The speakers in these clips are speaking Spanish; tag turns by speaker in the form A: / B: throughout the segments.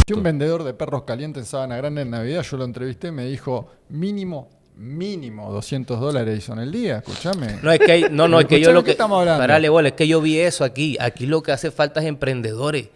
A: Si un vendedor de perros calientes en Sabana Grande en Navidad, yo lo entrevisté, me dijo mínimo $200 hizo en el día, escúchame.
B: No, es que, no, es que yo
A: Escuchame,
B: lo
A: ¿qué
B: que...
A: estamos hablando?
B: Parale, bola, es que yo vi eso aquí. Aquí lo que hace falta es emprendedores.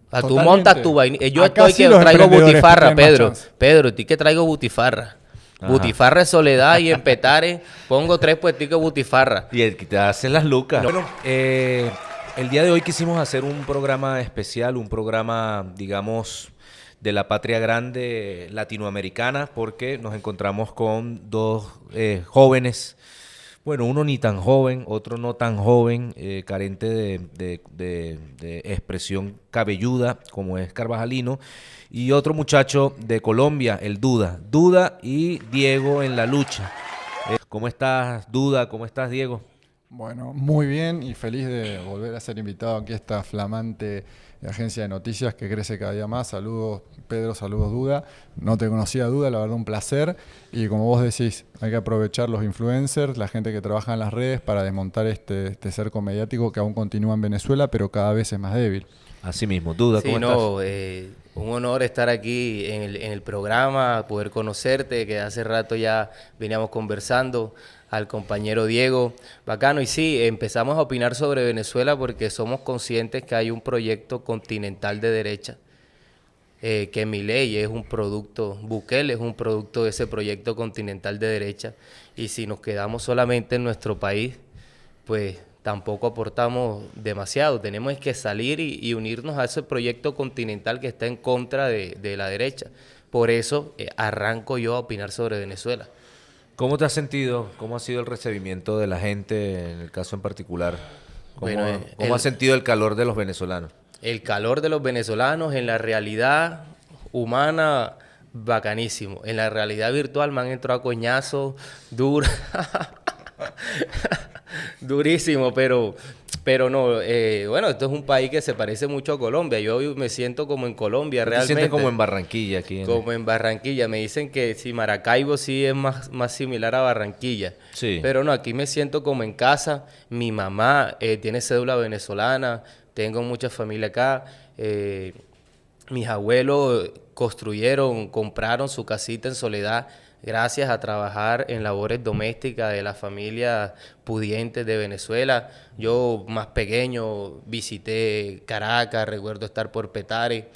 B: O sea, tú
A: Totalmente.
B: montas tu vaina. Yo
A: Acá
B: estoy
A: sí
B: que
A: los
B: traigo
A: emprendedores
B: butifarra,
A: tienen más
B: Pedro.
A: chance.
B: Pedro, ¿tú que traigo butifarra?
C: Ajá.
B: Butifarra de Soledad y en Petare pongo 3 puesticos de butifarra.
C: Y el que te hace las lucas.
B: No.
C: Bueno, el día de hoy quisimos hacer un programa especial, un programa, digamos, de la patria grande latinoamericana, porque nos encontramos con dos jóvenes, bueno, uno ni tan joven, otro no tan joven, carente de expresión cabelluda, como es Carvajalino, y otro muchacho de Colombia, el Duda y Diego en la lucha. ¿Cómo estás, Duda? ¿Cómo estás, Diego?
A: Bueno, muy bien y feliz de volver a ser invitado aquí a esta flamante agencia de noticias que crece cada día más. Saludos Pedro, saludos Duda. No te conocía Duda, la verdad un placer. Y como vos decís, hay que aprovechar los influencers, la gente que trabaja en las redes para desmontar este cerco mediático que aún continúa en Venezuela, pero cada vez es más débil.
C: Así mismo, Duda,
B: Sí,
C: ¿cómo
B: no,
C: estás?
B: un honor estar aquí en el programa, poder conocerte, que hace rato ya veníamos conversando, al compañero Diego, bacano. Y sí, empezamos a opinar sobre Venezuela porque somos conscientes que hay un proyecto continental de derecha, que Milei es un producto, Bukele es un producto de ese proyecto continental de derecha. Y si nos quedamos solamente en nuestro país, pues tampoco aportamos demasiado. Tenemos que salir y unirnos a ese proyecto continental que está en contra de la derecha. Por eso arranco yo a opinar sobre Venezuela.
C: ¿Cómo te has sentido? ¿Cómo ha sido el recibimiento de la gente en el caso en particular?
B: Bueno,
C: ¿Cómo has sentido el calor de los venezolanos?
B: El calor de los venezolanos en la realidad humana, bacanísimo. En la realidad virtual me han entrado a coñazos duros. Durísimo, pero no, bueno, esto es un país que se parece mucho a Colombia. Yo me siento como en Colombia
C: ¿Tú te
B: realmente.
C: sientes como en Barranquilla aquí?
B: Como en Barranquilla. Me dicen que si Maracaibo sí es más similar a Barranquilla.
C: Sí.
B: Pero no, aquí me siento como en casa. Mi mamá tiene cédula venezolana, tengo mucha familia acá. Mis abuelos compraron su casita en Soledad gracias a trabajar en labores domésticas de las familias pudientes de Venezuela. Yo más pequeño visité Caracas, recuerdo estar por Petare.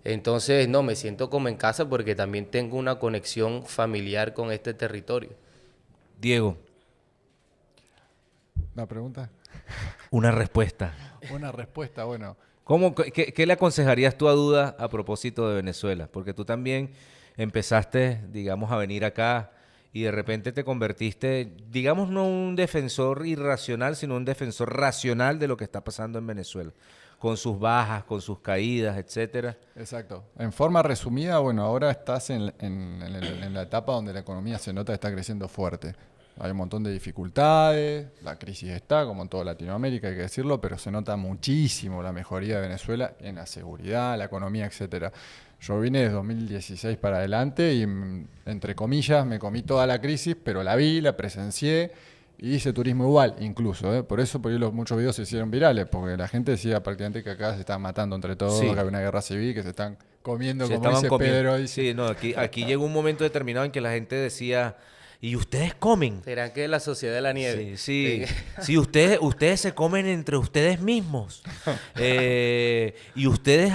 B: Entonces, no, me siento como en casa porque también tengo una conexión familiar con este territorio.
C: Diego,
A: ¿La pregunta?
C: una respuesta.
A: Una respuesta, bueno.
C: ¿Qué le aconsejarías tú a Duda a propósito de Venezuela? Porque tú también empezaste, digamos, a venir acá y de repente te convertiste, digamos, no un defensor irracional, sino un defensor racional de lo que está pasando en Venezuela, con sus bajas, con sus caídas, etcétera.
A: Exacto. En forma resumida, bueno, ahora estás en la etapa donde la economía se nota que está creciendo fuerte. Hay un montón de dificultades, la crisis está, como en toda Latinoamérica, hay que decirlo, pero se nota muchísimo la mejoría de Venezuela en la seguridad, la economía, etcétera. Yo vine desde 2016 para adelante y, entre comillas, me comí toda la crisis, pero la vi, la presencié y hice turismo igual, incluso. Por eso muchos videos se hicieron virales, porque la gente decía prácticamente que acá se están matando entre todos,
C: Sí.
A: que hay una guerra civil, que se están comiendo,
C: Se
A: como
C: estaban
A: dice
C: comiendo.
A: Pedro. Dice.
C: Sí, no, aquí llegó un momento determinado en que la gente decía, ¿y ustedes comen?
B: ¿Será que es la sociedad de la nieve?
C: Sí, sí. Sí, ustedes se comen entre ustedes mismos. Y ustedes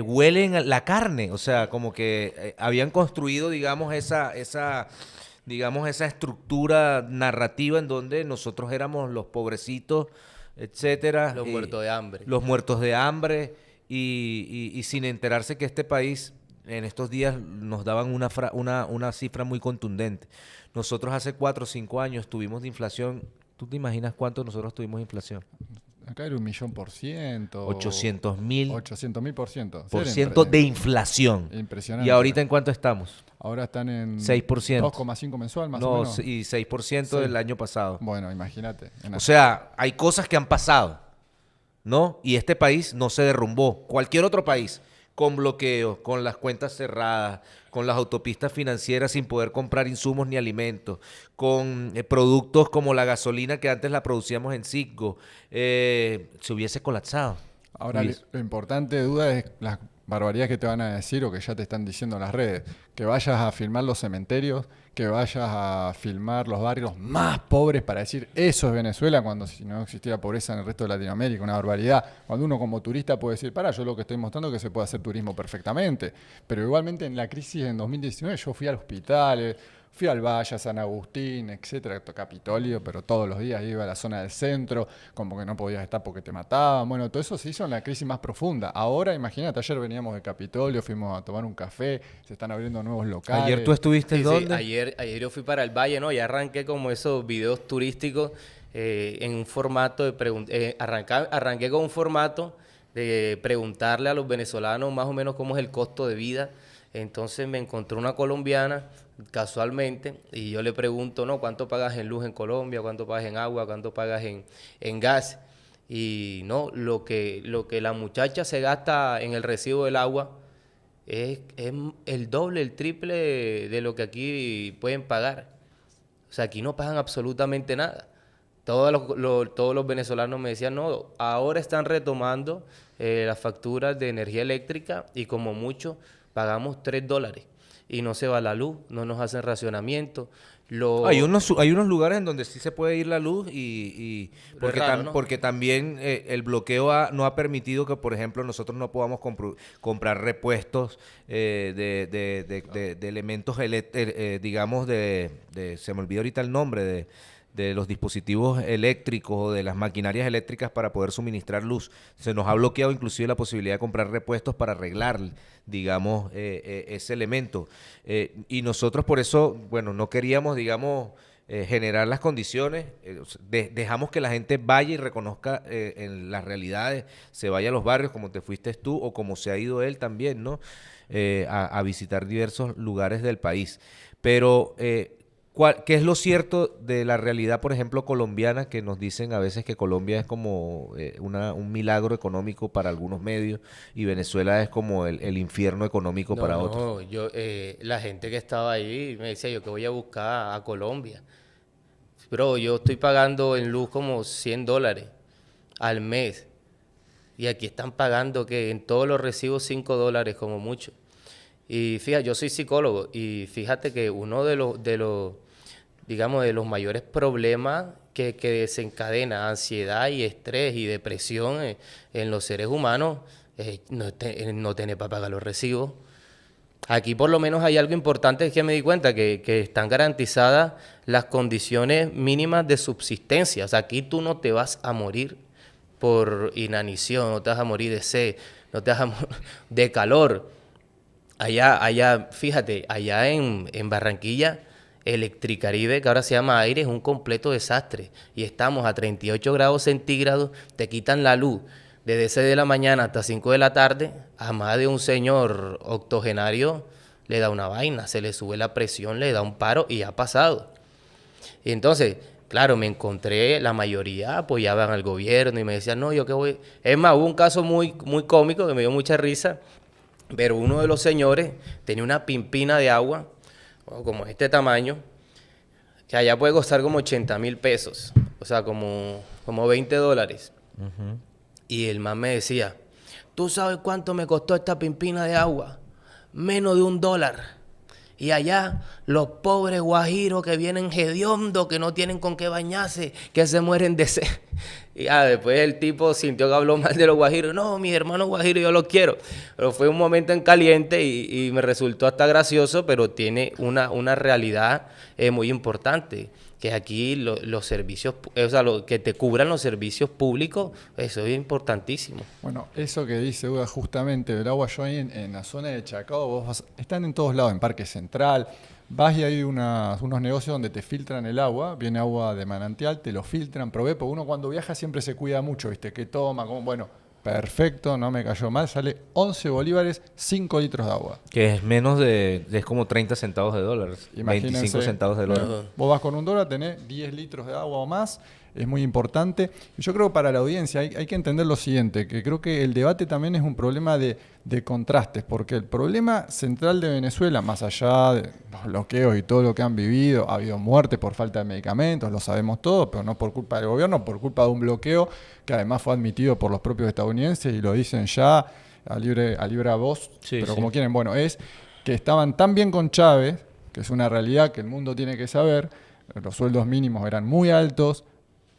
C: huelen la carne. O sea, como que habían construido, digamos, esa estructura narrativa en donde nosotros éramos los pobrecitos, etcétera.
B: Los muertos de hambre.
C: Los muertos de hambre. Y sin enterarse que este país en estos días nos daban una cifra muy contundente. Nosotros hace 4 o 5 años tuvimos de inflación. ¿Tú te imaginas cuánto nosotros tuvimos de inflación?
A: Acá era 1.000.000%.
C: 800.000%
A: 800.000%.
C: de inflación.
A: Impresionante.
C: ¿Y ahorita en cuánto estamos?
A: Ahora están en
C: 6%.
A: 2,5 mensual más o
C: No,
A: menos.
C: y 6%
A: Sí.
C: del año pasado.
A: Bueno, imagínate.
C: O sea, hay cosas que han pasado, ¿no? Y este país no se derrumbó. Cualquier otro país, con bloqueos, con las cuentas cerradas, con las autopistas financieras sin poder comprar insumos ni alimentos, con productos como la gasolina que antes la producíamos en Citgo, se hubiese colapsado.
A: Ahora, lo importante de duda es barbaridades que te van a decir o que ya te están diciendo en las redes. Que vayas a filmar los cementerios, que vayas a filmar los barrios más pobres para decir eso es Venezuela, cuando si no existiera pobreza en el resto de Latinoamérica, una barbaridad. Cuando uno como turista puede decir, yo lo que estoy mostrando es que se puede hacer turismo perfectamente. Pero igualmente en la crisis en 2019 yo fui al hospital, fui al Valle, a San Agustín, etcétera, Capitolio, pero todos los días iba a la zona del centro, como que no podías estar porque te mataban. Bueno, todo eso se hizo en la crisis más profunda. Ahora, imagínate, ayer veníamos de Capitolio, fuimos a tomar un café, se están abriendo nuevos locales.
C: ¿Ayer tú estuviste
B: Sí,
C: dónde?
B: Ayer yo fui para el Valle, ¿no? Y arranqué como esos videos turísticos en un formato de arranqué con un formato de preguntarle a los venezolanos más o menos cómo es el costo de vida. Entonces me encontré una colombiana casualmente y yo le pregunto, ¿no? ¿Cuánto pagas en luz en Colombia? ¿Cuánto pagas en agua? ¿Cuánto pagas en gas? Y no, lo que la muchacha se gasta en el recibo del agua es el doble, el triple de lo que aquí pueden pagar. O sea, aquí no pagan absolutamente nada. Todos los venezolanos me decían, no, ahora están retomando las facturas de energía eléctrica y como mucho pagamos $3 y no se va la luz, no nos hacen racionamiento.
C: Hay unos lugares en donde sí se puede ir la luz
B: Pero es raro, ¿no?
C: porque también el bloqueo no ha permitido que, por ejemplo, nosotros no podamos comprar repuestos de elementos, digamos, se me olvidó ahorita el nombre, de los dispositivos eléctricos o de las maquinarias eléctricas para poder suministrar luz. Se nos ha bloqueado inclusive la posibilidad de comprar repuestos para arreglar, digamos, ese elemento. Y nosotros por eso, bueno, no queríamos, digamos, generar las condiciones, dejamos que la gente vaya y reconozca en las realidades, se vaya a los barrios como te fuiste tú o como se ha ido él también, ¿no? A visitar diversos lugares del país. Pero ¿qué es lo cierto de la realidad, por ejemplo, colombiana, que nos dicen a veces que Colombia es como un milagro económico para algunos medios y Venezuela es como el infierno económico para otros?
B: La gente que estaba ahí me decía, yo que voy a buscar a Colombia. Bro, yo estoy pagando en luz como $100 al mes. Y aquí están pagando que en todos los recibos $5 como mucho. Y fíjate, yo soy psicólogo y fíjate que uno de los digamos, de los mayores problemas que desencadena ansiedad y estrés y depresión en los seres humanos es no tener para pagar los recibos. Aquí por lo menos hay algo importante que me di cuenta, que están garantizadas las condiciones mínimas de subsistencia. O sea, aquí tú no te vas a morir por inanición, no te vas a morir de sed, no te vas a morir de calor. Allá, fíjate, allá en Barranquilla, Electricaribe, que ahora se llama Aire, es un completo desastre. Y estamos a 38 grados centígrados, te quitan la luz desde 6 de la mañana hasta 5 de la tarde. A más de un señor octogenario le da una vaina, se le sube la presión, le da un paro y ha pasado. Y entonces, claro, me encontré, la mayoría apoyaban al gobierno y me decían, no, yo qué voy. Es más, hubo un caso muy, muy cómico que me dio mucha risa, pero uno de los señores tenía una pimpina de agua, como este tamaño, que allá puede costar como 80,000 pesos, o sea, como $20.
C: Uh-huh.
B: Y el man me decía, ¿tú sabes cuánto me costó esta pimpina de agua? Menos de $1. Y allá, los pobres guajiros que vienen hediondos, que no tienen con qué bañarse, que se mueren de sed. Y después el tipo sintió que habló mal de los guajiros. No, mis hermanos guajiros, yo los quiero. Pero fue un momento en caliente y me resultó hasta gracioso, pero tiene una realidad muy importante, que es aquí los servicios, o sea, que te cubran los servicios públos, eso es importantísimo.
A: Bueno, eso que dice Uda justamente del agua, yo ahí en la zona de Chacao, están en todos lados, en Parque Central, vas y hay unos negocios donde te filtran el agua, viene agua de manantial, te lo filtran, probé, porque uno cuando viaja siempre se cuida mucho, ¿viste? ¿Qué toma? ¿Cómo? Bueno, perfecto, no me cayó mal, sale 11 bolívares, 5 litros de agua.
C: Que es es como 30 centavos de dólares,
A: Imagínense,
C: 25 centavos de dólar.
A: Vos vas con $1, tenés 10 litros de agua o más, es muy importante. Y yo creo que para la audiencia hay que entender lo siguiente, que creo que el debate también es un problema de contrastes, porque el problema central de Venezuela, más allá de los bloqueos y todo lo que han vivido, ha habido muerte por falta de medicamentos, lo sabemos todo, pero no por culpa del gobierno, por culpa de un bloqueo que además fue admitido por los propios estadounidenses y lo dicen ya a libre voz,
C: Sí,
A: pero
C: sí.
A: como quieren. Bueno, es que estaban tan bien con Chávez, que es una realidad que el mundo tiene que saber, los sueldos mínimos eran muy altos,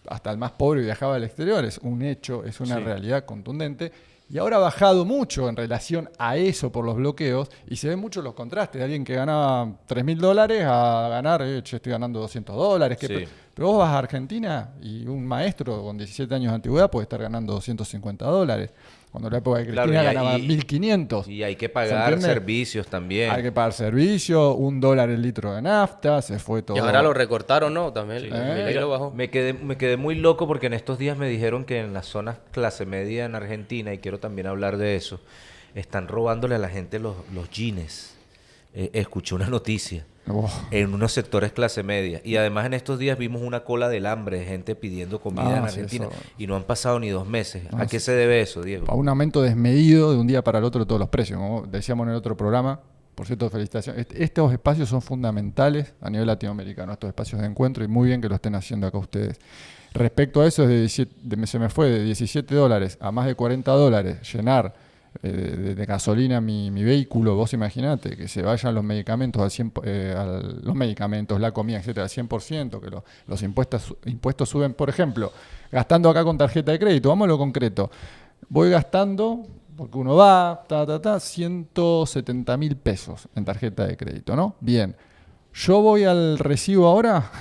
A: hasta el más pobre viajaba al exterior, es un hecho, es una
C: Sí.
A: realidad contundente. Y ahora ha bajado mucho en relación a eso por los bloqueos y se ven mucho los contrastes de alguien que ganaba $3.000 a ganar, che, estoy ganando $200.
C: Sí.
A: Pero vos vas a Argentina y un maestro con 17 años de antigüedad puede estar ganando $250. Cuando en la época de
C: Claro,
A: Cristina
C: y-
A: ganaba
C: y-
A: 1.500.
C: Y hay que
A: ¿Se
C: pagar
A: entiende?
C: servicios también.
A: Hay que pagar servicio, $1 el litro de nafta, se fue todo.
B: Y ahora lo recortaron, ¿no? También
C: Sí.
B: Milei lo bajó.
C: Me quedé muy loco porque en estos días me dijeron que en las zonas clase media en Argentina, y quiero también hablar de eso, están robándole a la gente los jeans. Escuché una noticia
A: Oh.
C: en unos sectores clase media. Y además en estos días vimos una cola del hambre de gente pidiendo comida en
A: Sí,
C: Argentina.
A: eso.
C: Y no han pasado ni 2 meses. ¿A
A: Ah,
C: qué
A: sí.
C: se debe eso, Diego?
A: A un aumento desmedido de un día para el otro de todos los precios, como decíamos en el otro programa. Por cierto, felicitaciones. Estos espacios son fundamentales a nivel latinoamericano, estos espacios de encuentro, y muy bien que lo estén haciendo acá ustedes. Respecto a eso, se me fue de $17 a más de $40 llenar de gasolina mi vehículo. Vos imaginate que se vayan los medicamentos al 100, los medicamentos, la comida, etcétera, al 100%, que los impuestos suben, por ejemplo, gastando acá con tarjeta de crédito. Vamos a lo concreto. Voy gastando, porque uno va, 170.000 pesos en tarjeta de crédito, ¿no? Bien. Yo voy al recibo ahora,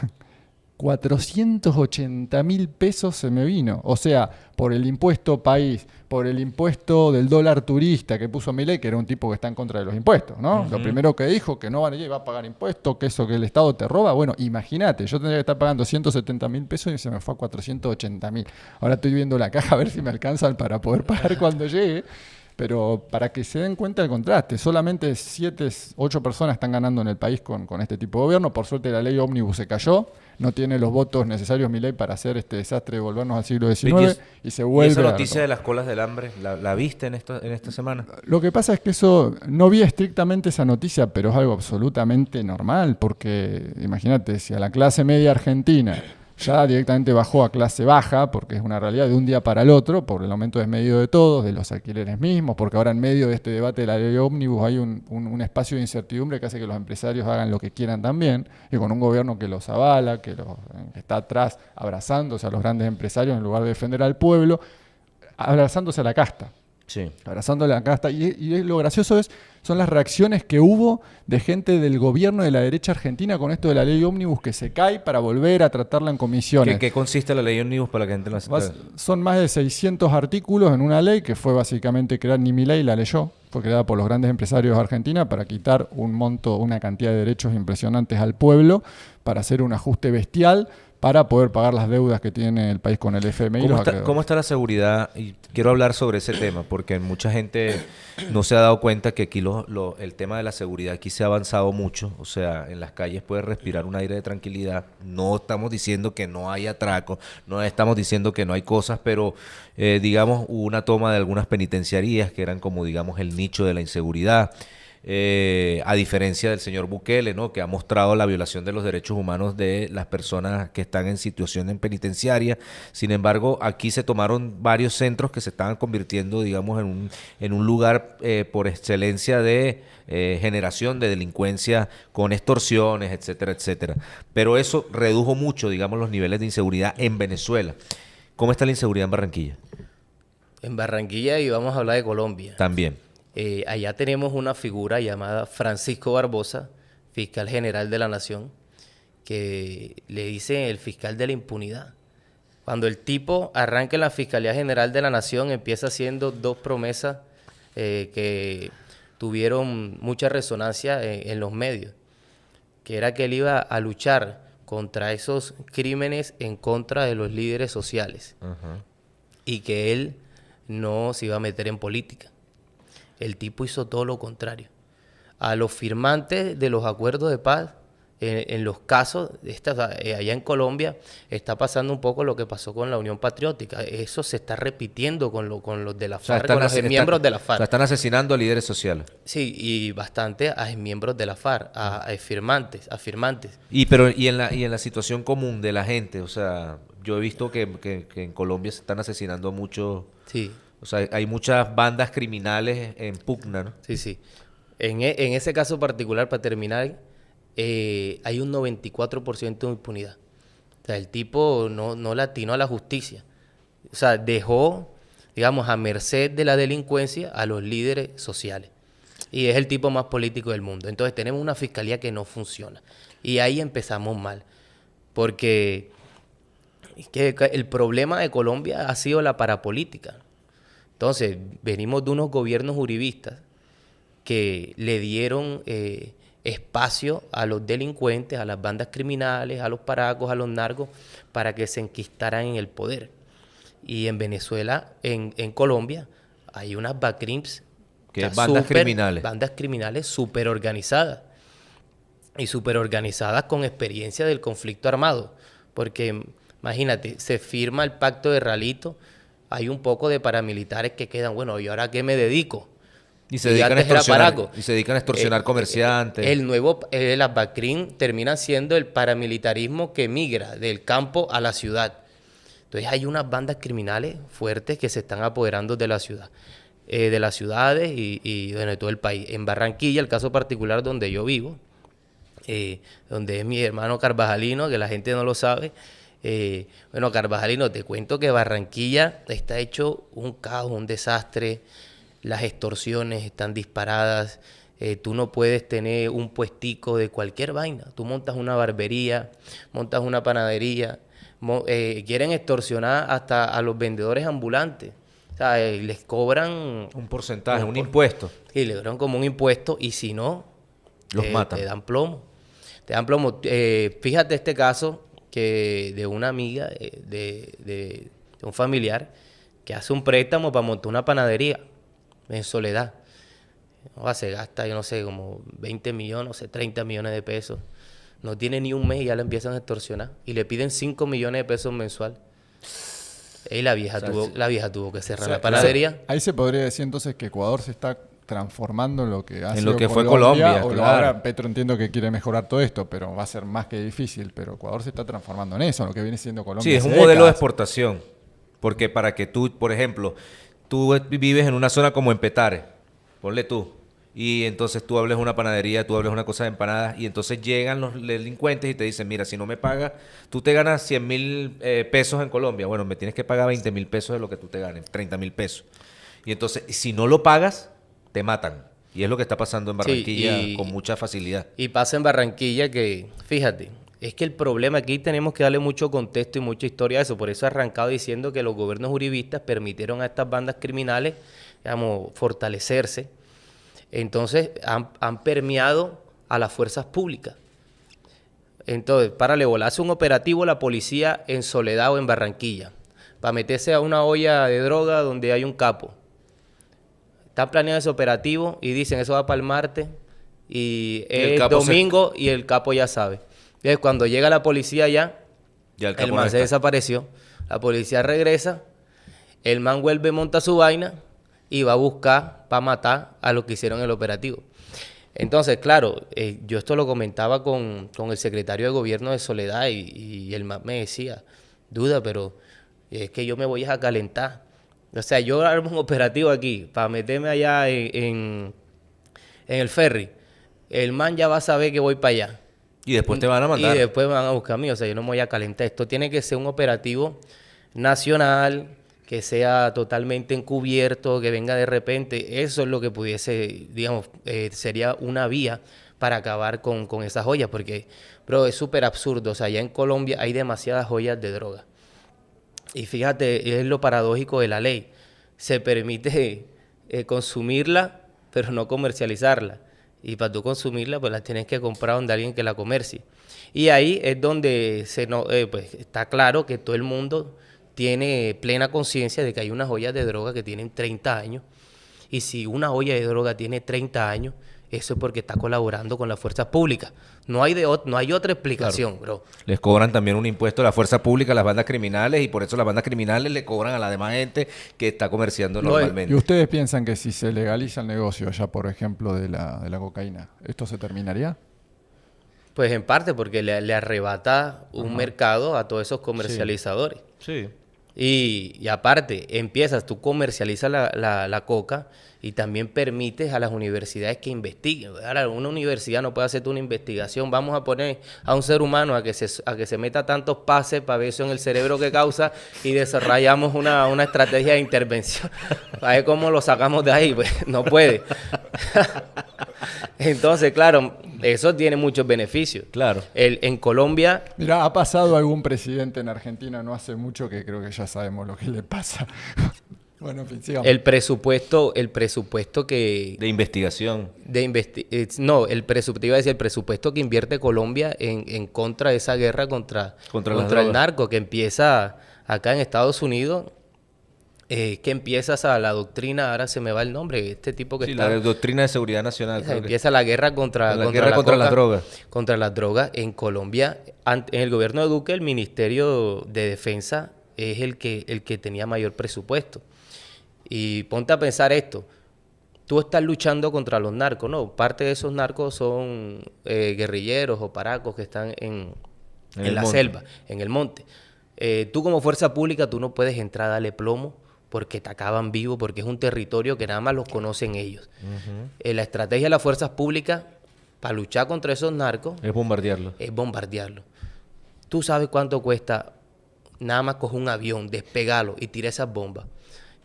A: 480.000 pesos se me vino. O sea, por el impuesto país, por el impuesto del dólar turista que puso Milei, que era un tipo que está en contra de los impuestos, ¿no? Lo primero que dijo, que no va a pagar impuestos, que eso que el Estado te roba. Bueno, imagínate, yo tendría que estar pagando 170.000 pesos y se me fue a 480.000. Ahora estoy viendo la caja a ver si me alcanzan para poder pagar cuando llegue. Pero para que se den cuenta del contraste, solamente 7, 8 personas están ganando en el país con este tipo de gobierno. Por suerte la ley ómnibus se cayó, no tiene los votos necesarios Milei para hacer este desastre de volvernos al siglo XIX y se
C: ¿Y
A: vuelve
C: esa
A: a
C: noticia de las colas del hambre, la viste en esta semana?
A: Lo que pasa es que eso, no vi estrictamente esa noticia, pero es algo absolutamente normal, porque imagínate, si a la clase media argentina ya directamente bajó a clase baja, porque es una realidad de un día para el otro, por el aumento desmedido de todos, de los alquileres mismos, porque ahora en medio de este debate de la ley ómnibus hay un espacio de incertidumbre que hace que los empresarios hagan lo que quieran también, y con un gobierno que los avala, que está atrás abrazándose a los grandes empresarios en lugar de defender al pueblo, abrazándose a la casta.
C: Sí.
A: Abrazando la casta. Y lo gracioso son las reacciones que hubo de gente del gobierno de la derecha argentina con esto de la ley ómnibus que se cae para volver a tratarla en comisiones.
C: ¿Qué consiste la ley ómnibus para que la gente no sepa?
A: Son más de 600 artículos en una ley que fue básicamente crear, ni Milei la leyó, fue creada por los grandes empresarios de Argentina para quitar un monto, una cantidad de derechos impresionantes al pueblo, para hacer un ajuste bestial, para poder pagar las deudas que tiene el país con el FMI.
C: ¿Cómo está la seguridad? Y quiero hablar sobre ese tema, porque mucha gente no se ha dado cuenta que aquí el tema de la seguridad aquí se ha avanzado mucho. O sea, en las calles puedes respirar un aire de tranquilidad. No estamos diciendo que no hay atracos, no estamos diciendo que no hay cosas, pero digamos, hubo una toma de algunas penitenciarías que eran como, digamos, el nicho de la inseguridad. A diferencia del señor Bukele, ¿no?, que ha mostrado la violación de los derechos humanos de las personas que están en situación en penitenciaria. Sin embargo, aquí se tomaron varios centros que se estaban convirtiendo, digamos, en un lugar por excelencia de generación de delincuencia con extorsiones, etcétera, etcétera. Pero eso redujo mucho, digamos, los niveles de inseguridad en Venezuela. ¿Cómo está la inseguridad en Barranquilla?
B: En Barranquilla, y vamos a hablar de Colombia.
C: También.
B: Allá tenemos una figura llamada Francisco Barbosa, fiscal general de la Nación, que le dice el fiscal de la impunidad. Cuando el tipo arranca en la Fiscalía General de la Nación, empieza haciendo 2 promesas que tuvieron mucha resonancia en los medios, que era que él iba a luchar contra esos crímenes en contra de los líderes sociales.
C: Ajá.
B: Y que él no se iba a meter en política. El tipo hizo todo lo contrario. A los firmantes de los acuerdos de paz, en los casos, allá en Colombia, está pasando un poco lo que pasó con la Unión Patriótica. Eso se está repitiendo con los de la FARC, con los miembros de la FARC.
C: O sea, están asesinando a líderes sociales.
B: Sí, y bastante a miembros de la FARC, a firmantes.
C: Y en la situación común de la gente, o sea, yo he visto que en Colombia se están asesinando mucho.
B: Sí.
C: O sea, hay muchas bandas criminales en pugna, ¿no?
B: Sí, sí. En ese caso particular, para terminar, hay un 94% de impunidad. O sea, el tipo no le atinó a la justicia. O sea, dejó, digamos, a merced de la delincuencia a los líderes sociales. Y es el tipo más político del mundo. Entonces tenemos una fiscalía que no funciona. Y ahí empezamos mal. Porque es que el problema de Colombia ha sido la parapolítica. Entonces, venimos de unos gobiernos uribistas que le dieron espacio a los delincuentes, a las bandas criminales, a los paracos, a los narcos, para que se enquistaran en el poder. Y en Venezuela, en Colombia, hay unas BACRIMS,
C: Que es bandas criminales.
B: Bandas criminales súper organizadas. Y súper organizadas con experiencia del conflicto armado. Porque, imagínate, se firma el pacto de Ralito, hay un poco de paramilitares que quedan, bueno, ¿y ahora a qué me dedico?
C: Y se dedican a
B: antes era
C: extorsionar,
B: paraco.
C: y se dedican a extorsionar comerciantes.
B: Las BACRIM terminan siendo el paramilitarismo que migra del campo a la ciudad. Entonces hay unas bandas criminales fuertes que se están apoderando de la ciudad, de las ciudades y bueno, de todo el país. En Barranquilla, el caso particular donde yo vivo, donde es mi hermano Carvajalino, que la gente no lo sabe. Bueno, Carvajalino, te cuento que Barranquilla está hecho un caos, un desastre. Las extorsiones están disparadas. Tú no puedes tener un puestico de cualquier vaina. Tú montas una barbería, montas una panadería. Quieren extorsionar hasta a los vendedores ambulantes. O sea, les cobran
C: un porcentaje, un impuesto.
B: Y le cobran como un impuesto y si no,
C: los matan.
B: Te dan plomo. Te dan plomo. Fíjate este caso que de una amiga, de un familiar, que hace un préstamo para montar una panadería en Soledad. Se gasta, yo no sé, como 20 millones, no sé, 30 millones de pesos. No tiene ni un mes y ya la empiezan a extorsionar. Y le piden 5 millones de pesos mensual. Y la vieja, tuvo que cerrar la panadería.
A: Ahí se podría decir entonces que Ecuador se está transformando en lo que ha sido
C: lo que fue Colombia,
A: o
C: claro.
A: Ahora Petro entiendo que quiere mejorar todo esto, pero va a ser más que difícil. Pero Ecuador se está transformando en eso, en lo que viene siendo Colombia.
C: Sí, es un modelo de exportación. Porque para que tú, por ejemplo, tú vives en una zona como en Petare, ponle tú, y entonces tú hables una panadería, tú hables una cosa de empanadas, y entonces llegan los delincuentes y te dicen, mira, si no me pagas, tú te ganas 100,000 pesos en Colombia, bueno, me tienes que pagar 20,000 pesos de lo que tú te ganes, 30,000 pesos. Y entonces, si no lo pagas, te matan. Y es lo que está pasando en Barranquilla con mucha facilidad.
B: Y pasa en Barranquilla que, fíjate, es que el problema aquí tenemos que darle mucho contexto y mucha historia a eso. Por eso he arrancado diciendo que los gobiernos uribistas permitieron a estas bandas criminales, digamos, fortalecerse. Entonces han permeado a las fuerzas públicas. Entonces, para hace un operativo la policía en Soledad o en Barranquilla, para meterse a una olla de droga donde hay un capo. Están planeando ese operativo y dicen, eso va para el martes y es domingo y el capo ya sabe. Entonces, cuando llega la policía ya el man se desapareció. La policía regresa, el man vuelve, monta su vaina y va a buscar para matar a los que hicieron el operativo. Entonces, claro, yo esto lo comentaba con el secretario de gobierno de Soledad y el man me decía, duda, pero es que yo me voy a calentar. O sea, yo armo un operativo aquí para meterme allá en el ferry. El man ya va a saber que voy para allá.
C: Y después te van a mandar.
B: Y después me van a buscar a mí. O sea, yo no me voy a calentar. Esto tiene que ser un operativo nacional, que sea totalmente encubierto, que venga de repente. Eso es lo que pudiese, digamos, sería una vía para acabar con esas joyas. Porque, bro, es súper absurdo. O sea, allá en Colombia hay demasiadas joyas de droga. Y fíjate, es lo paradójico de la ley. Se permite consumirla, pero no comercializarla. Y para tú consumirla, pues la tienes que comprar donde alguien que la comercie. Y ahí es donde pues está claro que todo el mundo tiene plena conciencia de que hay unas joyas de droga que tienen 30 años. Y si una joya de droga tiene 30 años, eso es porque está colaborando con las fuerzas públicas. No hay otra explicación, claro, bro.
C: Les cobran también un impuesto a la fuerza pública, a las bandas criminales, y por eso las bandas criminales le cobran a la demás gente que está comerciando normalmente.
A: ¿Y ustedes piensan que si se legaliza el negocio ya, por ejemplo, de la cocaína, esto se terminaría?
B: Pues en parte porque le arrebata un mercado a todos esos comercializadores.
C: Sí.
B: Y aparte, tú comercializas la coca y también permites a las universidades que investiguen. Ahora, una universidad no puede hacerte una investigación. Vamos a poner a un ser humano a que se meta tantos pases para ver eso en el cerebro que causa y desarrollamos una estrategia de intervención. A ver cómo lo sacamos de ahí. Pues no puede. Entonces, claro, eso tiene muchos beneficios.
C: Claro.
B: En Colombia...
A: Mira, ha pasado algún presidente en Argentina no hace mucho que creo que ya sabemos lo que le pasa. Bueno, en fin, sigamos.
B: El presupuesto que...
C: De investigación.
B: el presupuesto que invierte Colombia en contra de esa guerra contra el narco, que empieza acá en Estados Unidos, que empieza la doctrina, ahora se me va el nombre, este tipo que está...
C: la doctrina de seguridad nacional.
B: Empieza la guerra contra
C: las drogas.
B: Contra las drogas. En Colombia, en el gobierno de Duque, el Ministerio de Defensa es el que tenía mayor presupuesto. Y ponte a pensar esto. Tú estás luchando contra los narcos, ¿no? Parte de esos narcos son guerrilleros o paracos que están en la selva, en el monte. Tú como fuerza pública, tú no puedes entrar a darle plomo porque te acaban vivo, porque es un territorio que nada más los conocen ellos. La estrategia de las fuerzas públicas para luchar contra esos narcos...
C: Es bombardearlo.
B: Tú sabes cuánto cuesta nada más coger un avión, despegarlo y tirar esas bombas.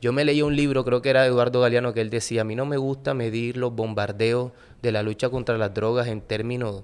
B: Yo me leí un libro, creo que era de Eduardo Galeano, que él decía, a mí no me gusta medir los bombardeos de la lucha contra las drogas en términos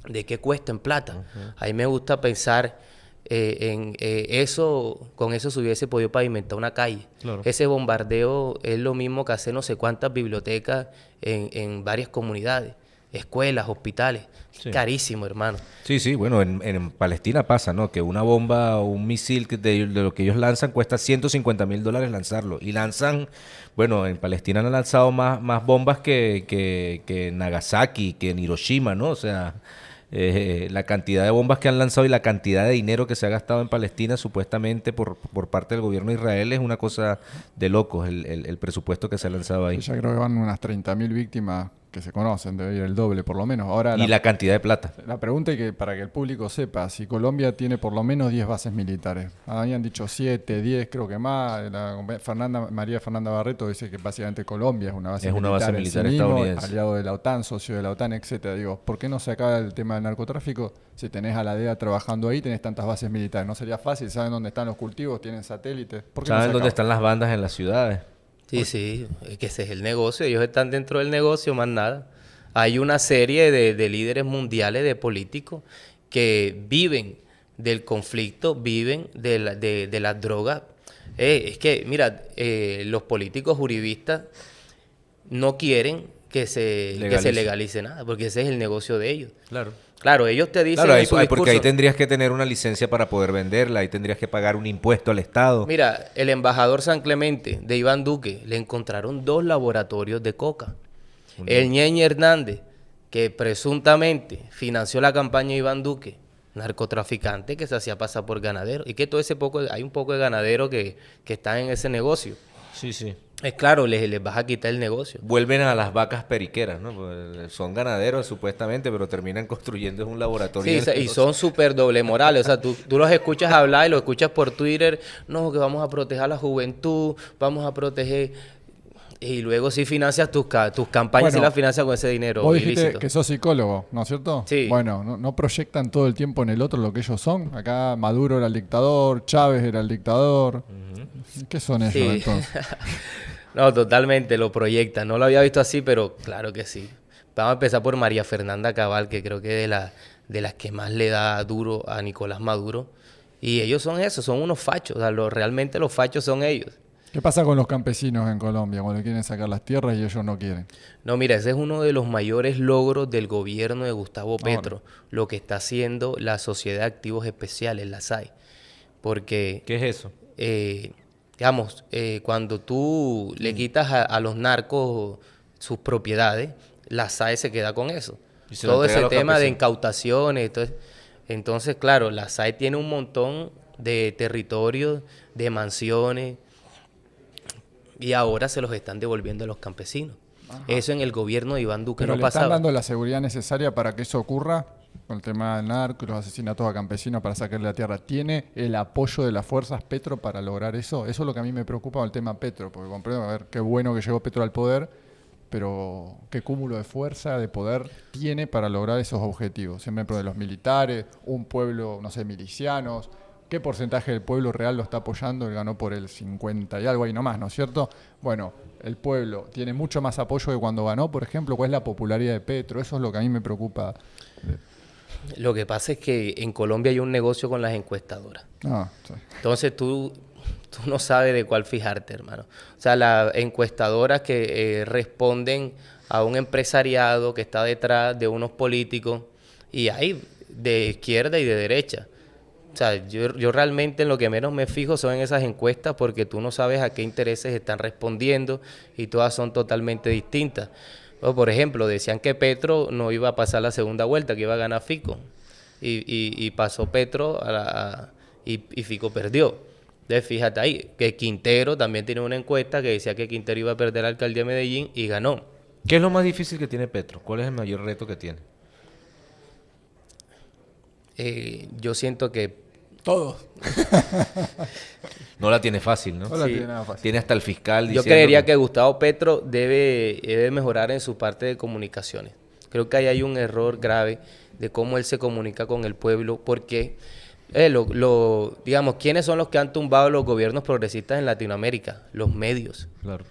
B: de qué cuesta en plata. A mí me gusta pensar con eso se hubiese podido pavimentar una calle.
C: Claro.
B: Ese bombardeo es lo mismo que hacer no sé cuántas bibliotecas en varias comunidades, escuelas, hospitales. Sí. Carísimo, hermano.
C: Sí, bueno, en Palestina pasa, ¿no? Que una bomba o un misil de lo que ellos lanzan cuesta $150,000 lanzarlo. Y lanzan, bueno, en Palestina han lanzado más bombas que en Nagasaki, que en Hiroshima, ¿no? O sea, la cantidad de bombas que han lanzado y la cantidad de dinero que se ha gastado en Palestina supuestamente por parte del gobierno de Israel es una cosa de locos, el presupuesto que se ha lanzado ahí.
A: Ya creo que van unas 30.000 víctimas que se conocen, debe ir el doble por lo menos. Ahora
C: la cantidad de plata.
A: La pregunta es que para que el público sepa, si Colombia tiene por lo menos 10 bases militares, habían dicho 7, 10, creo que más. María Fernanda Barreto dice que básicamente Colombia es una base militar
C: estadounidense,
A: aliado de la OTAN, socio de la OTAN, etcétera. Digo, ¿por qué no se acaba el tema del narcotráfico? Si tenés a la DEA trabajando ahí, tenés tantas bases militares. ¿No sería fácil? ¿Saben dónde están los cultivos? ¿Tienen satélites? ¿Por qué
C: ¿Saben
A: no
C: dónde están las bandas en las ciudades?
B: Sí, es que ese es el negocio. Ellos están dentro del negocio, más nada. Hay una serie de líderes mundiales, de políticos, que viven del conflicto, viven de las drogas. Es que, mira, los políticos uribistas no quieren que se legalice nada, porque ese es el negocio de ellos. Claro, ellos te dicen en su discurso,
C: porque ahí tendrías que tener una licencia para poder venderla, ahí tendrías que pagar un impuesto al Estado.
B: Mira, el embajador San Clemente de Iván Duque, le encontraron 2 laboratorios de coca. El Ñeñe Hernández, que presuntamente financió la campaña de Iván Duque, narcotraficante que se hacía pasar por ganadero. Y que hay un poco de ganadero que están en ese negocio.
C: Sí.
B: Es claro, les vas a quitar el negocio.
C: Vuelven a las vacas periqueras, ¿no? Pues son ganaderos supuestamente, pero terminan construyendo un laboratorio.
B: Sí, y son súper doble morales. O sea, tú los escuchas hablar y los escuchas por Twitter. No, que vamos a proteger a la juventud, vamos a proteger... Y luego sí financias tus campañas, y las financias con ese dinero
A: vos dijiste
B: ilícito.
A: que sos psicólogo, ¿no es cierto?
B: Sí.
A: Bueno, no proyectan todo el tiempo en el otro lo que ellos son. Acá Maduro era el dictador, Chávez era el dictador. ¿Qué son ellos entonces?
B: No, totalmente, lo proyectan. No lo había visto así, pero claro que sí. Vamos a empezar por María Fernanda Cabal, que creo que es de las que más le da duro a Nicolás Maduro. Y ellos son eso, son unos fachos. O sea, realmente los fachos son ellos.
A: ¿Qué pasa con los campesinos en Colombia cuando quieren sacar las tierras y ellos no quieren?
B: No, mira, ese es uno de los mayores logros del gobierno de Gustavo Petro, lo que está haciendo la Sociedad de Activos Especiales, la SAE. Porque...
C: ¿Qué es eso?
B: Digamos, cuando tú le quitas a los narcos sus propiedades, la SAE se queda con eso. Todo ese tema de incautaciones. Entonces, claro, la SAE tiene un montón de territorios, de mansiones, y ahora se los están devolviendo a los campesinos. Ajá. Eso en el gobierno de Iván Duque no pasaba.
A: ¿Pero le están dando la seguridad necesaria para que eso ocurra? con el tema del narco y los asesinatos a campesinos para sacarle la tierra. ¿Tiene el apoyo de las fuerzas Petro para lograr eso? Eso es lo que a mí me preocupa con el tema Petro, porque comprendo, a ver, qué bueno que llegó Petro al poder, pero qué cúmulo de fuerza, de poder tiene para lograr esos objetivos. Siempre de los militares, un pueblo, no sé, milicianos. ¿Qué porcentaje del pueblo real lo está apoyando? Él ganó por el 50 y algo ahí nomás, ¿no es cierto? Bueno, el pueblo tiene mucho más apoyo que cuando ganó, por ejemplo. ¿Cuál es la popularidad de Petro? Eso es lo que a mí me preocupa.
B: Lo que pasa es que en Colombia hay un negocio con las encuestadoras.
A: Ah, sí.
B: Entonces tú no sabes de cuál fijarte, hermano. O sea, las encuestadoras que responden a un empresariado que está detrás de unos políticos, y hay de izquierda y de derecha. O sea, yo realmente en lo que menos me fijo son en esas encuestas, porque tú no sabes a qué intereses están respondiendo y todas son totalmente distintas. O, por ejemplo, decían que Petro no iba a pasar la segunda vuelta, que iba a ganar Fico. Y pasó Petro y Fico perdió. Entonces, fíjate ahí, que Quintero también tiene una encuesta que decía que Quintero iba a perder la alcaldía de Medellín y ganó.
C: ¿Qué es lo más difícil que tiene Petro? ¿Cuál es el mayor reto que tiene?
B: Yo siento que
A: Todos.
C: No la tiene fácil, ¿no?
A: No la
B: Sí.
A: tiene nada fácil.
C: Tiene hasta el fiscal
B: yo
C: diciendo
B: creería que Gustavo Petro debe mejorar en su parte de comunicaciones. Creo que ahí hay un error grave de cómo él se comunica con el pueblo, porque, digamos, ¿quiénes son los que han tumbado los gobiernos progresistas en Latinoamérica? Los medios.
C: Claro.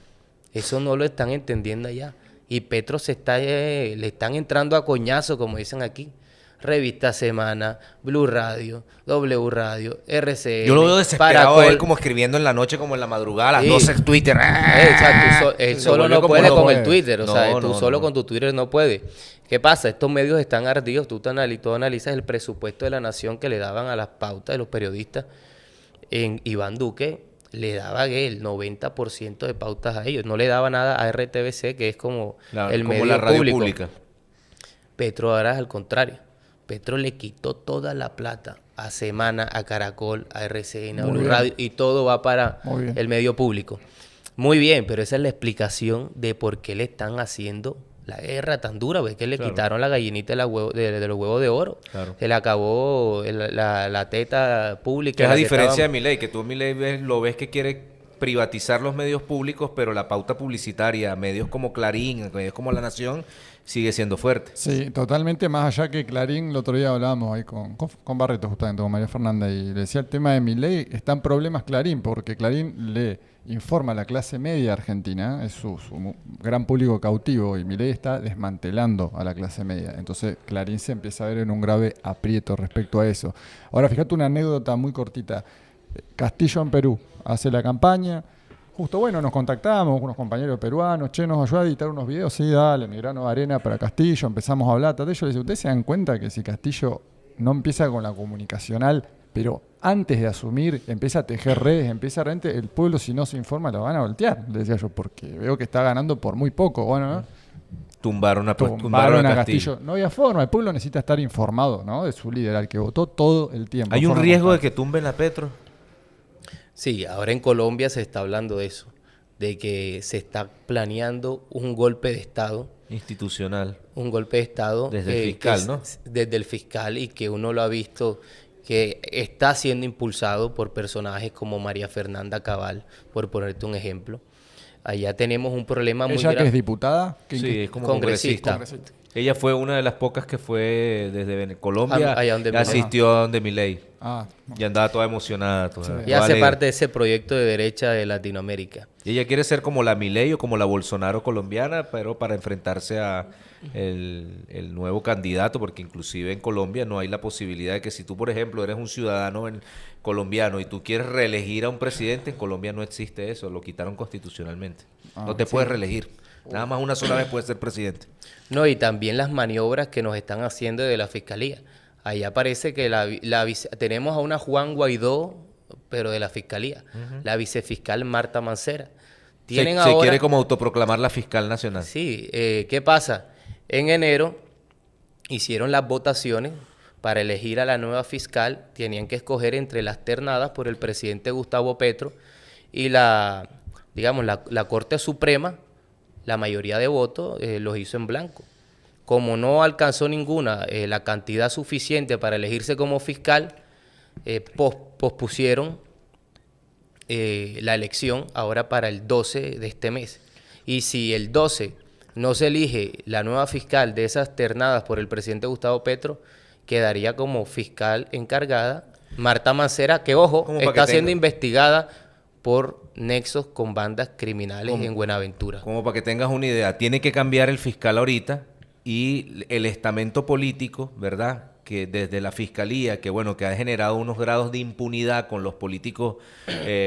B: Eso no lo están entendiendo allá. Y Petro le están entrando a coñazo, como dicen aquí. Revista Semana, Blue Radio, W Radio, RCN.
C: Yo lo veo desesperado a él
B: Paracol.
C: como escribiendo en la noche, como en la madrugada, a las
B: Sí.
C: 12 en Twitter.
B: Exacto, él
C: Se
B: solo
C: vuelve
B: no
C: como
B: puede
C: loco.
B: con el Twitter, o sea,
C: No,
B: tú
C: no,
B: solo
C: no.
B: con tu Twitter no puedes. ¿Qué pasa? Estos medios están ardidos, tú analizas el presupuesto de la nación que le daban a las pautas de los periodistas. En Iván Duque le daba el 90% de pautas a ellos, no le daba nada a RTBC, que es como el
C: como
B: medio
C: la radio
B: público.
C: pública.
B: Petro ahora es al contrario. Petro le quitó toda la plata a Semana, a Caracol, a RCN, a
A: Muy
B: Blue
A: bien.
B: Radio, y todo va para
A: Muy bien.
B: el medio público. Muy bien, pero esa es la explicación de por qué le están haciendo la guerra tan dura, porque es que le
C: Claro.
B: quitaron la gallinita de los huevos de oro.
C: Claro.
B: Se le acabó la teta pública.
C: Que es
B: la
C: a
B: que
C: diferencia de
B: estaban-
C: Milei, que tú en Milei lo ves que quiere privatizar los medios públicos, pero la pauta publicitaria, medios como Clarín, medios como La Nación, sigue siendo fuerte.
A: Sí, totalmente, más allá que Clarín, el otro día hablábamos ahí con Barreto justamente, con María Fernanda, y le decía el tema de Milei, están problemas Clarín, porque Clarín le informa a la clase media argentina, es su gran público cautivo, y Milei está desmantelando a la clase media. Entonces Clarín se empieza a ver en un grave aprieto respecto a eso. Ahora, fíjate una anécdota muy cortita. Castillo en Perú hace la campaña. Justo, bueno, nos contactamos con unos compañeros peruanos, che, nos ayuda a editar unos videos, sí, dale, mi grano de arena para Castillo, empezamos a hablar, tal. Yo les digo, ¿ustedes se dan cuenta que si Castillo no empieza con la comunicacional, pero antes de asumir, empieza a tejer redes, empieza realmente, el pueblo si no se informa lo van a voltear? Le decía yo, porque veo que está ganando por muy poco, bueno, ¿no?
C: Tumbaron
A: Tumbaron
C: a
A: a
C: Castillo.
A: Castillo. No había forma, el pueblo necesita estar informado, ¿no? De su líder, al que votó todo el tiempo.
C: ¿Hay un
A: Forma
C: riesgo de
A: constante.
C: que tumben a Petro?
B: Sí, ahora en Colombia se está hablando de eso, de que se está planeando un golpe de Estado.
C: Institucional.
B: Un golpe de Estado.
C: Desde el fiscal, ¿no?
B: Desde el fiscal, y que uno lo ha visto que está siendo impulsado por personajes como María Fernanda Cabal, por ponerte un ejemplo. Allá tenemos un problema muy
A: Ella que es
B: grave.
A: diputada,
C: Sí, es como
B: Congresista.
C: congresista. Ella fue una de las pocas que fue desde Colombia,
B: Allá donde Milei.
C: asistió a donde Milei.
A: Ah,
C: Y andaba toda emocionada. Toda,
A: Sí.
C: toda
B: Y hace
C: alegre.
B: parte de ese proyecto de derecha de Latinoamérica.
C: Y ella quiere ser como la Milei o como la Bolsonaro colombiana, pero para enfrentarse a el nuevo candidato, porque inclusive en Colombia no hay la posibilidad de que si tú, por ejemplo, eres un ciudadano colombiano y tú quieres reelegir a un presidente, en Colombia no existe eso, lo quitaron constitucionalmente. No te puedes reelegir. Nada más una sola vez puedes ser presidente.
B: No, y también las maniobras que nos están haciendo de la fiscalía. Allá parece que tenemos a una Juan Guaidó, pero de la fiscalía. La vicefiscal Marta Mancera.
C: Se
B: ahora,
C: quiere como autoproclamar la fiscal nacional.
B: Sí, ¿qué pasa? En enero hicieron las votaciones para elegir a la nueva fiscal. Tenían que escoger entre las ternadas por el presidente Gustavo Petro y la Corte Suprema. La mayoría de votos los hizo en blanco. como no alcanzó ninguna la cantidad suficiente para elegirse como fiscal, pospusieron la elección ahora para el 12 de este mes. Y si el 12 no se elige la nueva fiscal de esas ternadas por el presidente Gustavo Petro, quedaría como fiscal encargada Marta Mancera, que ojo, está siendo investigada por nexos con bandas criminales en Buenaventura.
C: Como para que tengas una idea, tiene que cambiar el fiscal ahorita y el estamento político, ¿verdad?, que desde la fiscalía, que bueno, que ha generado unos grados de impunidad con los políticos,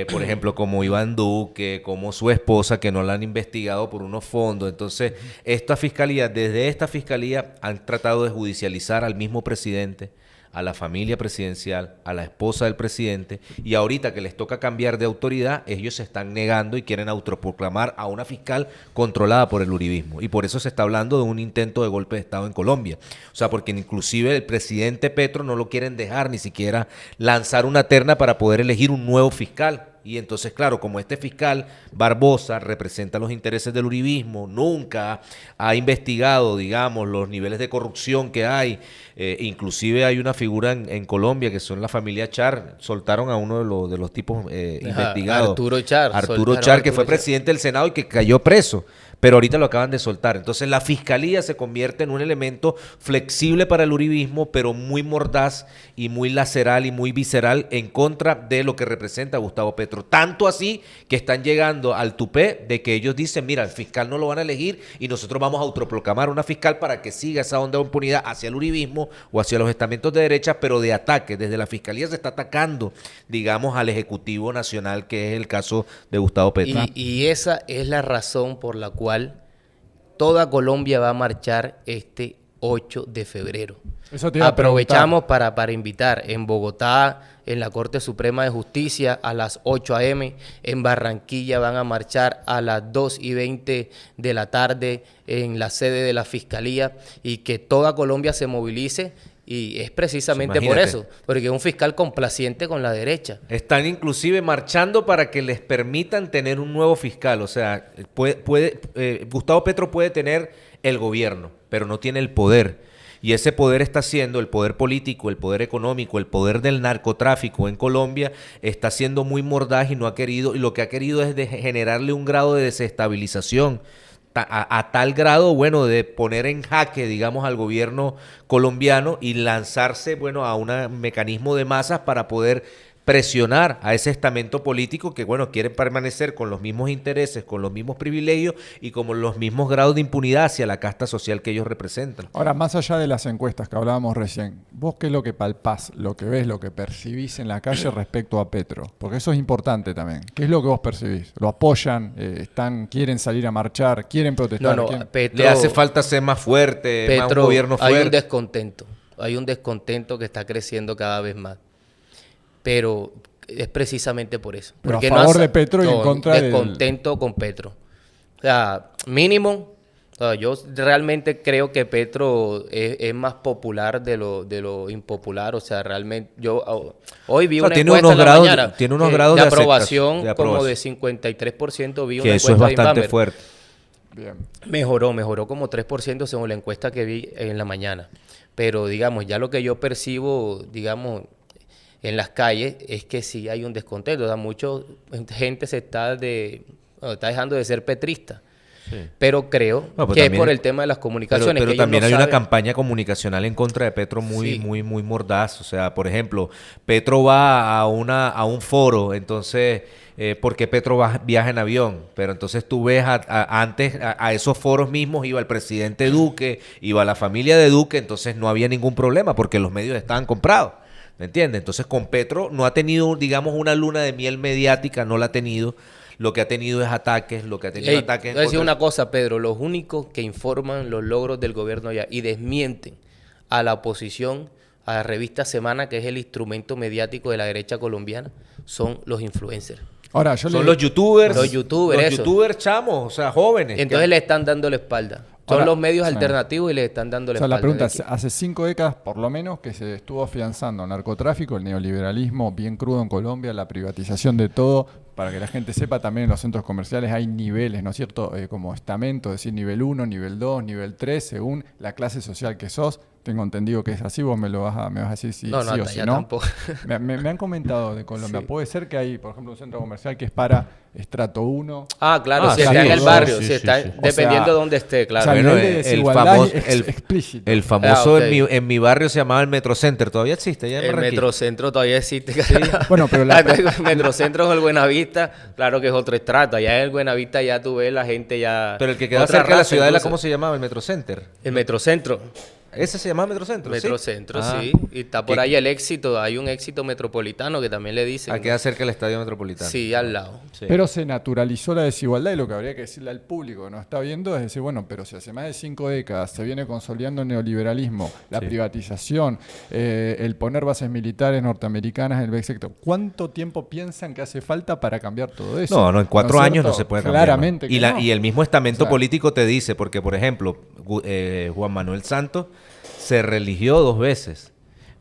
C: por ejemplo, como Iván Duque, como su esposa, que no la han investigado por unos fondos. Entonces, desde esta fiscalía han tratado de judicializar al mismo presidente, a la familia presidencial, a la esposa del presidente, y ahorita que les toca cambiar de autoridad, ellos se están negando y quieren autoproclamar a una fiscal controlada por el uribismo. Y por eso se está hablando de un intento de golpe de Estado en Colombia. O sea, porque inclusive el presidente Petro no lo quieren dejar ni siquiera lanzar una terna para poder elegir un nuevo fiscal. Y entonces, claro, como este fiscal Barbosa representa los intereses del uribismo, nunca ha investigado, digamos, los niveles de corrupción que hay. Inclusive hay una figura en Colombia que son la familia Char, soltaron a uno de los tipos investigados.
B: Arturo Char.
C: Arturo Char, que fue presidente del Senado y que cayó preso. Pero ahorita lo acaban de soltar. Entonces la fiscalía se convierte en un elemento flexible para el uribismo, pero muy mordaz y muy laceral y muy visceral en contra de lo que representa Gustavo Petro. Tanto así que están llegando al tupé de que ellos dicen, mira, el fiscal no lo van a elegir y nosotros vamos a autoproclamar una fiscal para que siga esa onda de impunidad hacia el uribismo o hacia los estamentos de derecha, pero de ataque. Desde la fiscalía se está atacando, digamos, al Ejecutivo Nacional, que es el caso de Gustavo Petro.
B: Y esa es la razón por la cual toda Colombia va a marchar este 8 de febrero.
A: Eso te iba a
B: Aprovechamos para invitar en Bogotá, en la Corte Suprema de Justicia, a las 8 a.m. En Barranquilla van a marchar a las 2:20 de la tarde en la sede de la Fiscalía, y que toda Colombia se movilice. Y es precisamente por eso, porque es un fiscal complaciente con la derecha.
C: Están inclusive marchando para que les permitan tener un nuevo fiscal. O sea, Gustavo Petro puede tener el gobierno, pero no tiene el poder. Y ese poder está siendo el poder político, el poder económico, el poder del narcotráfico en Colombia, está siendo muy mordaz y no ha querido, y lo que ha querido es generarle un grado de desestabilización. A tal grado, bueno, de poner en jaque, digamos, al gobierno colombiano y lanzarse, bueno, a un mecanismo de masas para poder presionar a ese estamento político que, bueno, quiere permanecer con los mismos intereses, con los mismos privilegios y con los mismos grados de impunidad hacia la casta social que ellos representan.
A: Ahora, más allá de las encuestas que hablábamos recién, ¿vos qué es lo que palpás, lo que ves, lo que percibís en la calle respecto a Petro? Porque eso es importante también. ¿Qué es lo que vos percibís? ¿Lo apoyan? ¿Quieren salir a marchar? ¿Quieren protestar?
B: Petro,
C: le hace falta ser más fuerte,
B: Petro,
C: más un gobierno fuerte.
B: Hay un descontento que está creciendo cada vez más. Pero es precisamente por eso.
A: Pero porque a favor de Petro y en contra de...
B: Descontento con Petro. O sea, mínimo, yo realmente creo que Petro es más popular de lo impopular. O sea, realmente, yo hoy vi una encuesta en la mañana.
C: Tiene unos grados de
B: aprobación como de 53%. Vi
C: que eso es bastante fuerte.
B: Bien. Mejoró como 3% según la encuesta que vi en la mañana. Pero, digamos, ya lo que yo percibo, digamos, en las calles, es que sí hay un descontento. O sea, mucha gente está dejando de ser petrista. Sí. Pero creo que es por el tema de las comunicaciones.
C: Pero también hay una campaña comunicacional en contra de Petro muy mordaz. O sea, por ejemplo, Petro va a un foro, entonces, porque Petro viaja en avión, pero entonces tú ves antes a esos foros mismos iba el presidente Duque, iba la familia de Duque, entonces no había ningún problema porque los medios estaban comprados. ¿Me entiendes? Entonces con Petro no ha tenido, digamos, una luna de miel mediática, no la ha tenido. Lo que ha tenido es ataques, Voy a
B: decir una cosa, Pedro, los únicos que informan los logros del gobierno allá y desmienten a la oposición, a la revista Semana, que es el instrumento mediático de la derecha colombiana, son los influencers.
C: Ahora, los youtubers, chamos, o sea, jóvenes.
B: Entonces le están dando la espalda. Son
A: Ahora,
B: los medios
A: sí.
B: alternativos y le están dando
A: O
B: la
A: sea, la
B: espalda.
A: pregunta es, hace 5 décadas por lo menos que se estuvo afianzando el narcotráfico, el neoliberalismo bien crudo en Colombia, la privatización de todo. Para que la gente sepa, también en los centros comerciales hay niveles, ¿no es cierto? Como estamento, es decir, nivel 1, nivel 2, nivel 3, según la clase social que sos. Tengo entendido que es así, vos me vas a decir si
B: No,
A: sí o
B: hasta
A: si
B: allá
A: no.
B: tampoco.
A: Me han comentado de Colombia.
B: Sí.
A: Puede ser que hay, por ejemplo, un centro comercial que es para estrato 1.
B: Ah, claro,
C: Ah,
B: si
C: sí,
B: está en el
C: sí,
B: barrio,
C: sí,
B: si
C: sí,
B: está,
C: sí.
B: dependiendo
A: O sea,
B: de dónde esté, claro.
A: O sea, el
C: Bueno,
A: nivel de
C: el
A: desigualdad
C: famoso-
A: es
C: el-
A: explícito.
C: El famoso
B: ok.
C: en mi barrio se llamaba el Metrocenter. ¿Todavía existe? ¿Ya en
B: El
C: Barranquilla?
B: Metrocentro todavía existe.
A: Bueno, pero la-
B: El Metrocentro es el Buenavista, claro que es otro estrato. Allá en el Buenavista ya tú ves la gente ya...
C: Pero el que queda
B: otra
C: cerca de la
B: raza
C: ciudadela,
B: incluso.
C: ¿cómo se llamaba? El Metrocenter.
B: El Metrocentro.
C: ¿Ese se llamaba Metrocentro? ¿sí?
B: Metrocentro,
C: Ah.
B: sí. Y está por
C: ¿Qué-
B: ahí el Éxito. Hay un Éxito metropolitano que también le dicen.
C: Ah, queda cerca del Estadio Metropolitano.
B: Sí, al lado.
C: Sí.
A: Pero se naturalizó la desigualdad y lo que habría que decirle al público que nos está viendo es decir, bueno, pero si hace más de 5 décadas se viene consolidando el neoliberalismo, la
C: Sí.
A: privatización, el poner bases militares norteamericanas en el sector, ¿cuánto tiempo piensan que hace falta para cambiar todo eso?
C: No, en 4
A: es
C: años
A: cierto?
C: no se puede cambiar.
A: Claramente
C: ¿no?
A: que no.
C: Y el mismo estamento
A: O sea,
C: político te dice, porque por ejemplo, Juan Manuel Santos se religió 2 veces,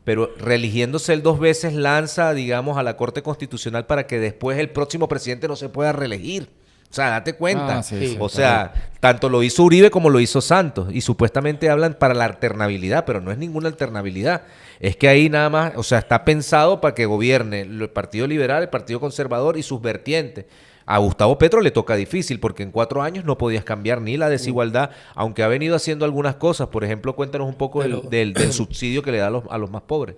C: pero religiéndose él 2 veces lanza, digamos, a la Corte Constitucional para que después el próximo presidente no se pueda reelegir. O sea, date cuenta.
A: Ah, sí, sí,
C: o sea, tanto lo hizo Uribe como lo hizo Santos. Y supuestamente hablan para la alternabilidad, pero no es ninguna alternabilidad. Es que ahí nada más, o sea, está pensado para que gobierne el Partido Liberal, el Partido Conservador y sus vertientes. A Gustavo Petro le toca difícil porque en 4 años no podías cambiar ni la desigualdad, aunque ha venido haciendo algunas cosas. Por ejemplo, cuéntanos un poco
B: Pero-
C: del subsidio que le da a los más pobres.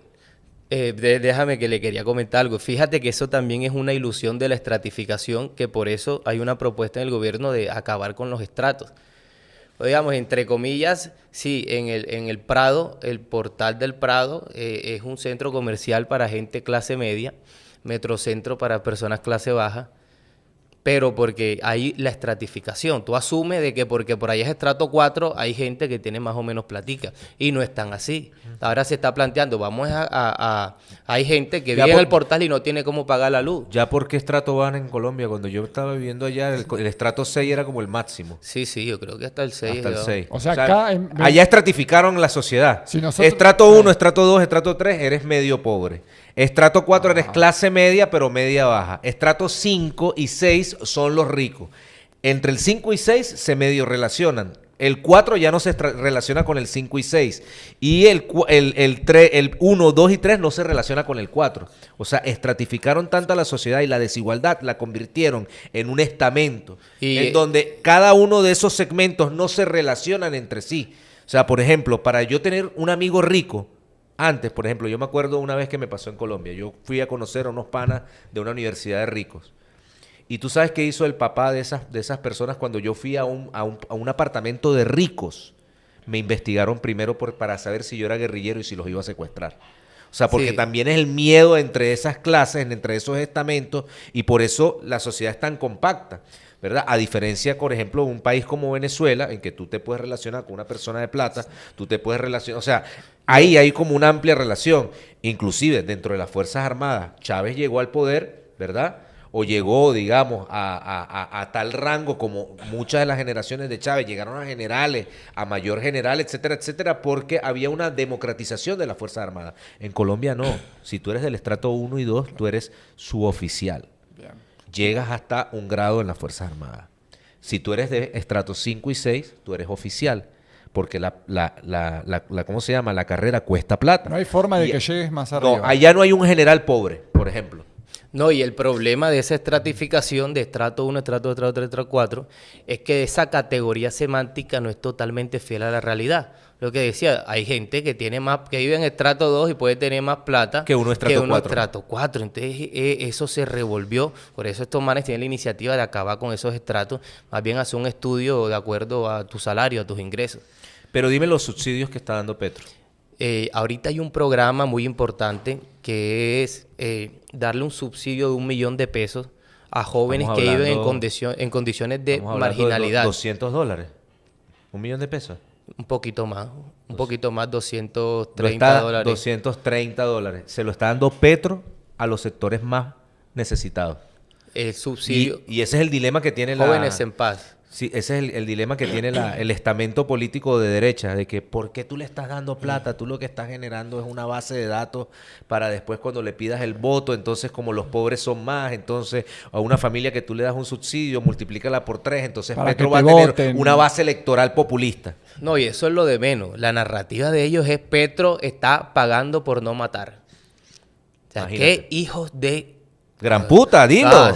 B: Déjame que le quería comentar algo. Fíjate que eso también es una ilusión de la estratificación, que por eso hay una propuesta en el gobierno de acabar con los estratos. O digamos, entre comillas, sí, en el Prado, el portal del Prado es un centro comercial para gente clase media, Metrocentro para personas clase baja, pero porque hay la estratificación. Tú asumes de que porque por ahí es estrato 4 hay gente que tiene más o menos platica y no es tan así. Ahora se está planteando, hay gente que
C: Ya
B: vive en
C: por-
B: el portal y no tiene cómo pagar la luz.
C: ¿Ya por qué estrato van en Colombia? Cuando yo estaba viviendo allá, el estrato 6 era como el máximo.
B: Sí, sí, yo creo que hasta el 6.
C: Hasta el 6.
A: O sea, acá
C: allá estratificaron la sociedad.
A: Si nosotros-
C: Estrato 1, estrato 2, estrato 3, eres medio pobre. Estrato 4 eres clase media, pero media baja. Estrato 5 y 6 son los ricos. Entre el 5 y 6 se medio relacionan. El 4 ya no se relaciona con el 5 y 6. Y el 1, 2 y 3 no se relaciona con el 4. O sea, estratificaron tanto a la sociedad y la desigualdad la convirtieron en un estamento.
B: Y-
C: en donde cada uno de esos segmentos no se relacionan entre sí. O sea, por ejemplo, para yo tener un amigo rico, antes, por ejemplo, yo me acuerdo una vez que me pasó en Colombia. Yo fui a conocer a unos panas de una universidad de ricos. Y tú sabes qué hizo el papá de esas personas cuando yo fui a un apartamento de ricos. Me investigaron primero para saber si yo era guerrillero y si los iba a secuestrar. O sea, porque
B: Sí.
C: también es el miedo entre esas clases, entre esos estamentos, y por eso la sociedad es tan compacta, ¿verdad? A diferencia, por ejemplo, de un país como Venezuela, en que tú te puedes relacionar con una persona de plata, tú te puedes relacionar, o sea, ahí hay como una amplia relación. Inclusive, dentro de las Fuerzas Armadas, Chávez llegó al poder, ¿verdad? O llegó, digamos, a tal rango como muchas de las generaciones de Chávez llegaron a generales, a mayor general, etcétera, etcétera, porque había una democratización de las Fuerzas Armadas. En Colombia no. Si tú eres del estrato 1 y 2, tú eres suboficial.
A: Bien.
C: Llegas hasta un grado en las Fuerzas Armadas. Si tú eres de estrato 5 y 6, tú eres oficial. Porque ¿cómo se llama? La carrera cuesta plata.
A: No hay forma de
C: Y-
A: que llegues más arriba.
C: No, allá no hay un general pobre, por ejemplo.
B: No, y el problema de esa estratificación de estrato 1, estrato 2, estrato 3, estrato 4, es que esa categoría semántica no es totalmente fiel a la realidad. Lo que decía, hay gente que tiene más, que vive en estrato 2 y puede tener más plata
C: Que uno estrato 4.
B: estrato 4. Entonces, eso se revolvió. Por eso estos manes tienen la iniciativa de acabar con esos estratos. Más bien hacer un estudio de acuerdo a tu salario, a tus ingresos.
C: Pero dime los subsidios que está dando Petro.
B: Ahorita hay un programa muy importante que es darle un subsidio de 1 millón de pesos a jóvenes
C: Estamos
B: que viven
C: hablando-
B: en condiciones de
C: Estamos hablando
B: marginalidad.
C: de $200. $1 millón de pesos.
B: Un poquito más,
C: Lo
B: 230
C: está
B: dólares.
C: $230. Se lo está dando Petro a los sectores más necesitados.
B: El subsidio.
C: Y ese es el dilema que tiene
B: Jóvenes en paz.
C: Sí, ese es el dilema que tiene el estamento político de derecha, de que ¿por qué tú le estás dando plata? Tú lo que estás generando es una base de datos para después cuando le pidas el voto, entonces como los pobres son más, entonces a una familia que tú le das un subsidio, multiplícala por 3, entonces
A: Para
C: Petro
A: que
C: va a
A: te
C: tener
A: voten.
C: una base electoral populista.
B: No, y eso es lo de menos. La narrativa de ellos es Petro está pagando por no matar. O sea,
C: Imagínate.
B: qué hijos de...
C: Gran puta, dilo.
B: Ah,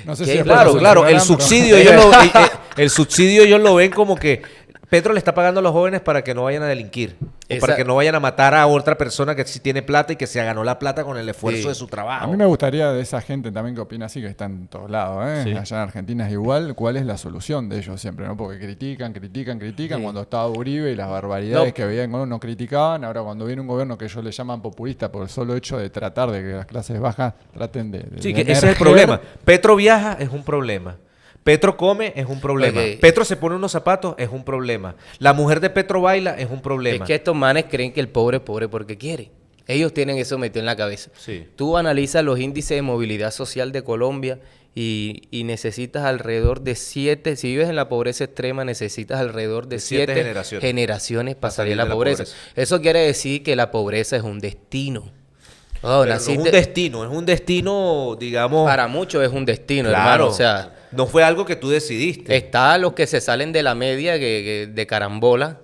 A: No sé
B: ¿Qué?
A: si después
C: Claro,
A: lo
C: claro, el
A: censurarán, pero-
C: subsidio, el subsidio ellos lo ven como que Petro le está pagando a los jóvenes para que no vayan a delinquir, o para que no vayan a matar a otra persona que sí tiene plata y que se ganó la plata con el esfuerzo
B: Sí.
C: de su trabajo.
A: A mí me gustaría de esa gente también que opina así, que está en todos lados, ¿eh?
C: Sí.
A: Allá en Argentina es igual, ¿cuál es la solución de ellos siempre, no? Porque critican.
B: Sí.
A: Cuando estaba Uribe y las barbaridades
B: No.
A: que veían no criticaban. Ahora cuando viene un gobierno que ellos le llaman populista por el solo hecho de tratar de que las clases bajas traten de
C: Sí,
A: de
C: que ese es el
A: emerger.
C: problema. Petro viaja, es un problema. Petro come, es un problema.
B: Ok.
C: Petro se pone unos zapatos, es un problema. La mujer de Petro baila, es un problema.
B: Es que estos manes creen que el pobre es pobre porque quiere. Ellos tienen eso metido en la cabeza.
C: Sí.
B: Tú analizas los índices de movilidad social de Colombia y necesitas alrededor de 7, si vives en la pobreza extrema, necesitas alrededor de
C: De siete
B: 7 generaciones para salir de la
C: de la
B: pobreza.
C: pobreza.
B: Eso quiere decir que la pobreza es un destino. Oh,
C: Pero no es un destino, es un destino, digamos...
B: Para muchos es un destino,
C: claro,
B: hermano. O sea,
C: no fue algo que tú decidiste.
B: está los que se salen de la media de carambola,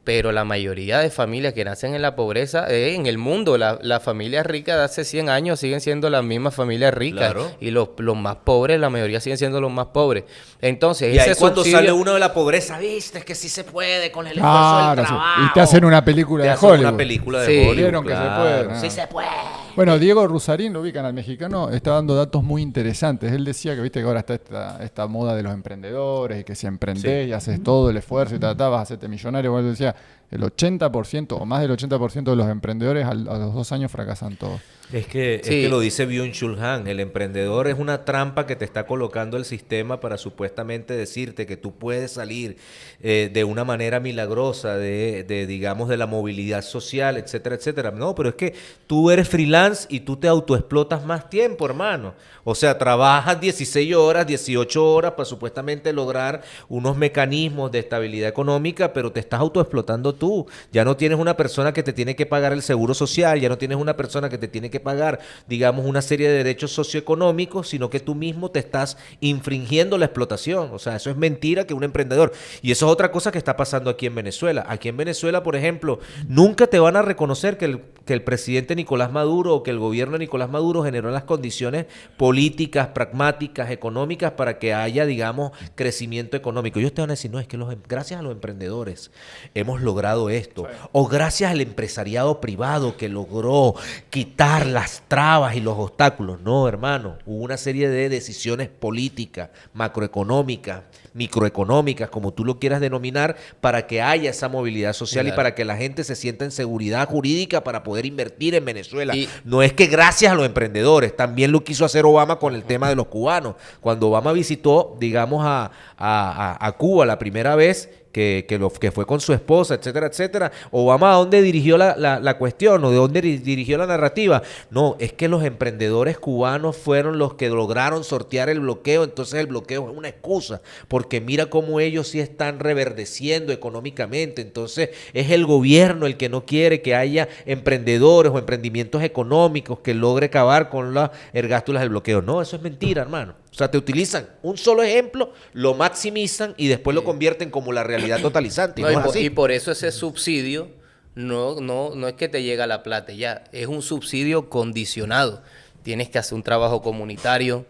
B: pero la mayoría de familias que nacen en la pobreza, en el mundo, las familias ricas de hace 100 años siguen siendo las mismas familias ricas.
C: Claro.
B: Y los más pobres, la mayoría siguen siendo los más pobres. Entonces,
C: Y ahí
B: ese
C: cuando
B: subsidio-
C: sale uno de la pobreza, viste, es que sí se puede con el esfuerzo del
A: Claro, sí.
C: trabajo.
A: Y te hacen una película
C: Te
A: de
C: hacen
A: Hollywood.
C: una película de
B: Sí.
C: Hollywood,
A: Vieron que se
C: claro.
A: puede, ¿no?
C: Sí se puede.
A: Bueno, Diego Rusarín, lo ubican al mexicano, está dando datos muy interesantes. Él decía que viste que ahora está esta moda de los emprendedores y que si emprendés y haces todo el esfuerzo y vas a hacerte millonario. Bueno, él decía, el 80% o más del 80% de los emprendedores a los 2 años fracasan todos.
C: Es que
B: Sí.
C: lo dice Byung-Chul Han, el emprendedor es una trampa que te está colocando el sistema para supuestamente decirte que tú puedes salir de una manera milagrosa digamos, de la movilidad social, etcétera, etcétera. No, pero es que tú eres freelance y tú te autoexplotas más tiempo, hermano. O sea, trabajas 16 horas, 18 horas para supuestamente lograr unos mecanismos de estabilidad económica, pero te estás autoexplotando tú. Ya no tienes una persona que te tiene que pagar el seguro social, ya no tienes una persona que te tiene que pagar, digamos, una serie de derechos socioeconómicos, sino que tú mismo te estás infringiendo la explotación. O sea, eso es mentira que un emprendedor. Y eso es otra cosa que está pasando aquí en Venezuela. Aquí en Venezuela, por ejemplo, nunca te van a reconocer que el presidente Nicolás Maduro o que el gobierno de Nicolás Maduro generó las condiciones políticas, pragmáticas, económicas para que haya, digamos, crecimiento económico. Ellos te van a decir, no, es que gracias a los emprendedores hemos logrado esto. O gracias al empresariado privado que logró quitar las trabas y los obstáculos. No, hermano, hubo una serie de decisiones políticas, macroeconómicas, microeconómicas, como tú lo quieras denominar, para que haya esa movilidad social
B: Claro.
C: y para que la gente se sienta en seguridad jurídica para poder invertir en Venezuela.
B: Y-
C: No es que gracias a los emprendedores, también lo quiso hacer Obama con el tema de los cubanos. Cuando Obama visitó, digamos, a Cuba la primera vez, que fue con su esposa, etcétera, etcétera. Obama, ¿a dónde dirigió la cuestión o de dónde dirigió la narrativa? No, es que los emprendedores cubanos fueron los que lograron sortear el bloqueo, entonces el bloqueo es una excusa, porque mira cómo ellos sí están reverdeciendo económicamente, entonces es el gobierno el que no quiere que haya emprendedores o emprendimientos económicos que logre acabar con las ergástulas del bloqueo. No, eso es mentira, hermano. O sea, te utilizan un solo ejemplo, lo maximizan y después lo convierten como la realidad totalizante. Y
B: No,
C: no
B: y,
C: es
B: por,
C: así.
B: y por eso ese subsidio no es que te llega la plata ya, es un subsidio condicionado. Tienes que hacer un trabajo comunitario,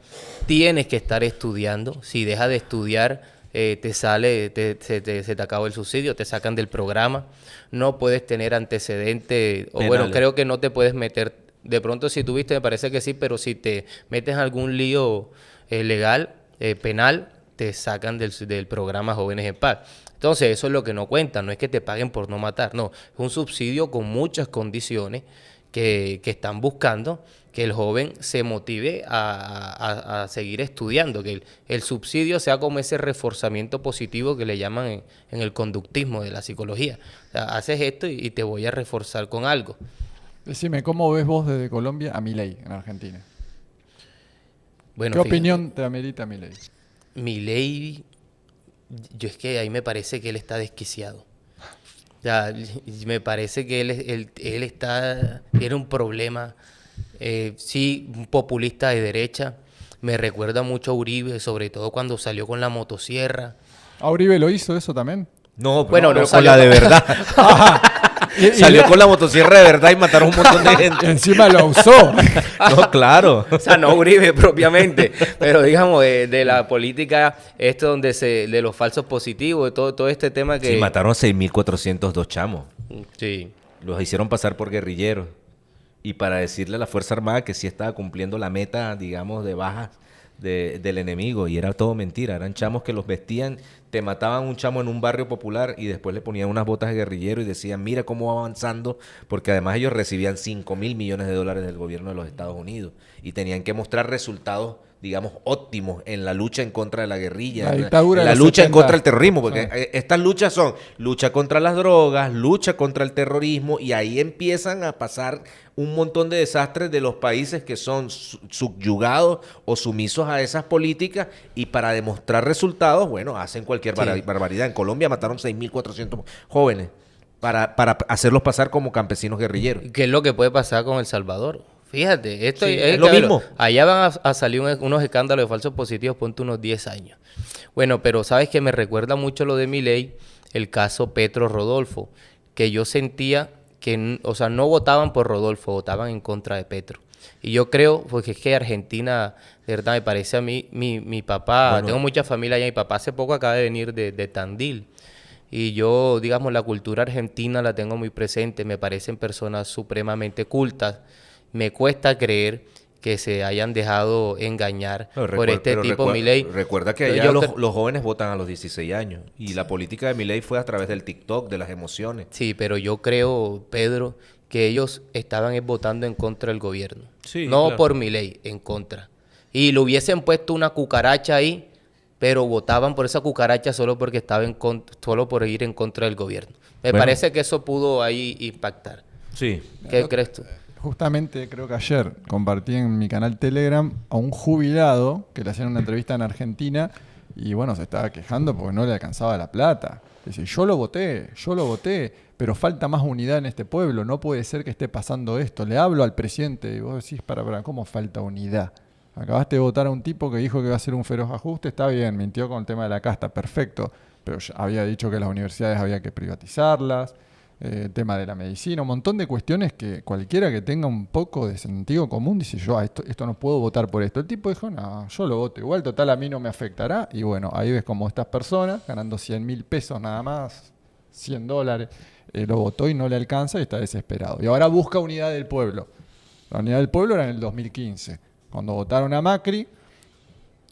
B: tienes que estar estudiando. Si dejas de estudiar, se te acaba el subsidio, te sacan del programa. No puedes tener antecedentes, o bueno,
C: Penales.
B: creo que no te puedes meter. De pronto, si tuviste, me parece que sí, pero si te metes en algún lío legal, penal, te sacan del programa Jóvenes en Paz. Entonces, eso es lo que no cuenta, no es que te paguen por no matar, no, es un subsidio con muchas condiciones que están buscando que el joven se motive a seguir estudiando, que el subsidio sea como ese reforzamiento positivo que le llaman en el conductismo de la psicología. O sea, haces esto y te voy a reforzar con algo.
A: Decime, ¿cómo ves vos desde Colombia a Milei en Argentina?
B: Bueno,
A: ¿Qué
B: fíjate,
A: opinión te amerita Milei?
B: Milei, yo es que ahí me parece que él está desquiciado. Ya, me parece que él tiene un problema, sí, un populista de derecha. Me recuerda mucho a Uribe, sobre todo cuando salió con la motosierra.
A: ¿A Uribe lo hizo eso también?
C: No,
B: Bueno,
C: pero
B: no
C: con
B: salió
C: la de
B: con-
C: verdad. Salió con la motosierra de verdad y mataron un montón de gente.
A: Encima lo usó.
C: No, claro.
B: O sea, no Uribe propiamente, pero digamos de la política, esto de los falsos positivos, de todo este tema que...
C: Sí, mataron a 6.402 chamos.
B: Sí.
C: Los hicieron pasar por guerrilleros. Y para decirle a la Fuerza Armada que sí estaba cumpliendo la meta, digamos, de bajas del enemigo. Y era todo mentira. Eran chamos que los vestían, te mataban un chamo en un barrio popular y después le ponían unas botas de guerrillero y decían, mira cómo va avanzando. Porque además ellos recibían 5.000 millones de dólares del gobierno de los Estados Unidos. Y tenían que mostrar resultados, digamos, óptimos en la lucha en contra de la guerrilla,
A: La dictadura
C: en
A: de
C: la
A: los
C: lucha en
A: 70.
C: contra del terrorismo, porque
A: Sí.
C: estas luchas son lucha contra las drogas, lucha contra el terrorismo, y ahí empiezan a pasar un montón de desastres de los países que son subyugados o sumisos a esas políticas, y para demostrar resultados, bueno, hacen cualquier
B: Sí.
C: barbaridad. En Colombia mataron 6.400 jóvenes para hacerlos pasar como campesinos guerrilleros.
B: ¿Qué es lo que puede pasar con El Salvador? Fíjate, esto
C: Sí,
B: es
C: es lo
B: que
C: mismo.
B: allá van a salir unos escándalos de falsos positivos, ponte unos 10 años. Bueno, pero sabes que me recuerda mucho lo de Milei, el caso Petro Rodolfo, que yo sentía que, o sea, no votaban por Rodolfo, votaban en contra de Petro. Y yo creo, porque es que Argentina, de verdad, me parece a mí, mi papá,
C: Bueno.
B: tengo mucha familia allá, mi papá hace poco acaba de venir de Tandil. Y yo, digamos, la cultura argentina la tengo muy presente, me parecen personas supremamente cultas. Me cuesta creer que se hayan dejado engañar por este tipo Milei.
C: Recuerda que
B: Pero
C: allá
B: yo
C: los jóvenes votan a los 16 años y la política de Milei fue a través del TikTok, de las emociones.
B: Sí, pero yo creo, Pedro, que ellos estaban votando en contra del gobierno.
C: Sí,
B: No
C: claro.
B: por Milei, en contra. Y le hubiesen puesto una cucaracha ahí, pero votaban por esa cucaracha solo porque estaba solo por ir en contra del gobierno. Me
C: Bueno.
B: parece que eso pudo ahí impactar.
C: Sí.
B: ¿Qué crees tú?
A: Justamente creo que ayer compartí en mi canal Telegram a un jubilado que le hacían una entrevista en Argentina y bueno, se estaba quejando porque no le alcanzaba la plata. Dice, yo lo voté, pero falta más unidad en este pueblo, no puede ser que esté pasando esto. Le hablo al presidente y vos decís, para, ¿cómo falta unidad? Acabaste de votar a un tipo que dijo que iba a hacer un feroz ajuste, está bien, mintió con el tema de la casta, perfecto, pero ya había dicho que las universidades había que privatizarlas. Tema de la medicina, un montón de cuestiones que cualquiera que tenga un poco de sentido común dice yo, esto no puedo votar por esto. El tipo dijo, no, yo lo voto igual, total a mí no me afectará. Y bueno, ahí ves como estas personas ganando 100.000 pesos nada más, $100, lo votó y no le alcanza y está desesperado. Y ahora busca unidad del pueblo. La unidad del pueblo era en el 2015, cuando votaron a Macri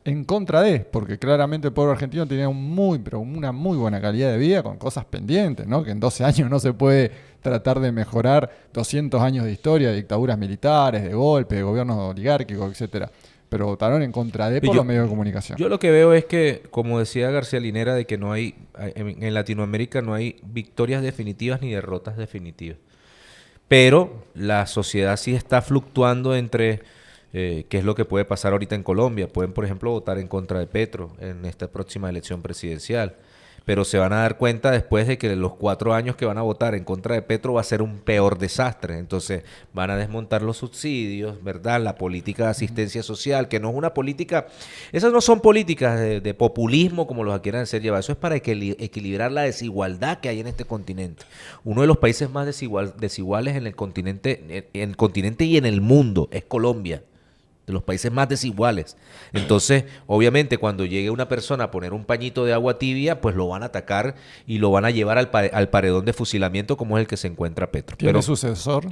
A: en contra de, porque claramente el pueblo argentino tenía una muy buena calidad de vida con cosas pendientes, ¿no? Que en 12 años no se puede tratar de mejorar 200 años de historia, de dictaduras militares, de golpes, de gobiernos oligárquicos, etcétera. Pero votaron en contra de por los medios de comunicación.
C: Yo lo que veo es que, como decía García Linera, de que no hay, en Latinoamérica no hay victorias definitivas ni derrotas definitivas. Pero la sociedad sí está fluctuando entre qué es lo que puede pasar ahorita en Colombia. Pueden, por ejemplo, votar en contra de Petro en esta próxima elección presidencial. Pero se van a dar cuenta después de que los 4 años que van a votar en contra de Petro va a ser un peor desastre. Entonces van a desmontar los subsidios, ¿verdad? La política de asistencia social, que no es una política... Esas no son políticas de populismo como los quieran hacer llevar. Eso es para equilibrar la desigualdad que hay en este continente. Uno de los países más desiguales en el continente y en el mundo es Colombia. De los países más desiguales. Entonces, obviamente, cuando llegue una persona a poner un pañito de agua tibia, pues lo van a atacar y lo van a llevar al paredón de fusilamiento como es el que se encuentra Petro.
A: ¿Tiene sucesor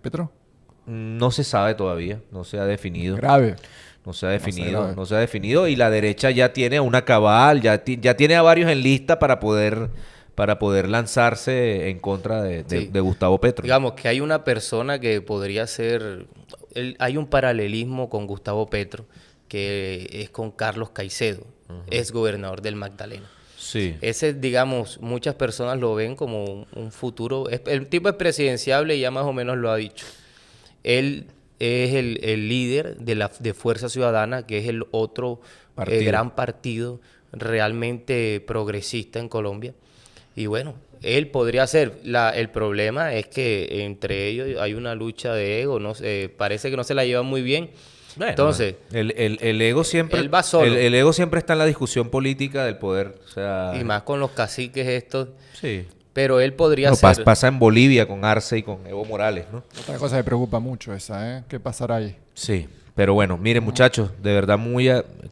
A: Petro?
C: No se sabe todavía, no se ha definido.
A: Grave.
C: No se ha definido y la derecha ya tiene una cabal, ya tiene a varios en lista para poder lanzarse en contra de Gustavo Petro.
B: Digamos que hay una persona que podría ser... hay un paralelismo con Gustavo Petro, que es con Carlos Caicedo, ex gobernador del Magdalena.
C: Sí.
B: Ese, digamos, muchas personas lo ven como un futuro... El tipo es presidenciable y ya más o menos lo ha dicho. Él es el líder de Fuerza Ciudadana, que es el otro gran partido realmente progresista en Colombia. Y bueno, él podría ser. El problema es que entre ellos hay una lucha de ego, no sé, parece que no se la llevan muy bien.
C: Bueno,
B: Entonces,
C: el ego siempre,
B: él va solo.
C: el ego siempre está en la discusión política del poder. O sea,
B: y más con los caciques estos.
C: sí.
B: Pero él podría
C: No,
B: ser.
C: pasa en Bolivia con Arce y con Evo Morales, ¿no?
A: Otra cosa que preocupa mucho esa, ¿eh? ¿Qué pasará ahí?
C: Sí, pero bueno, miren muchachos, de verdad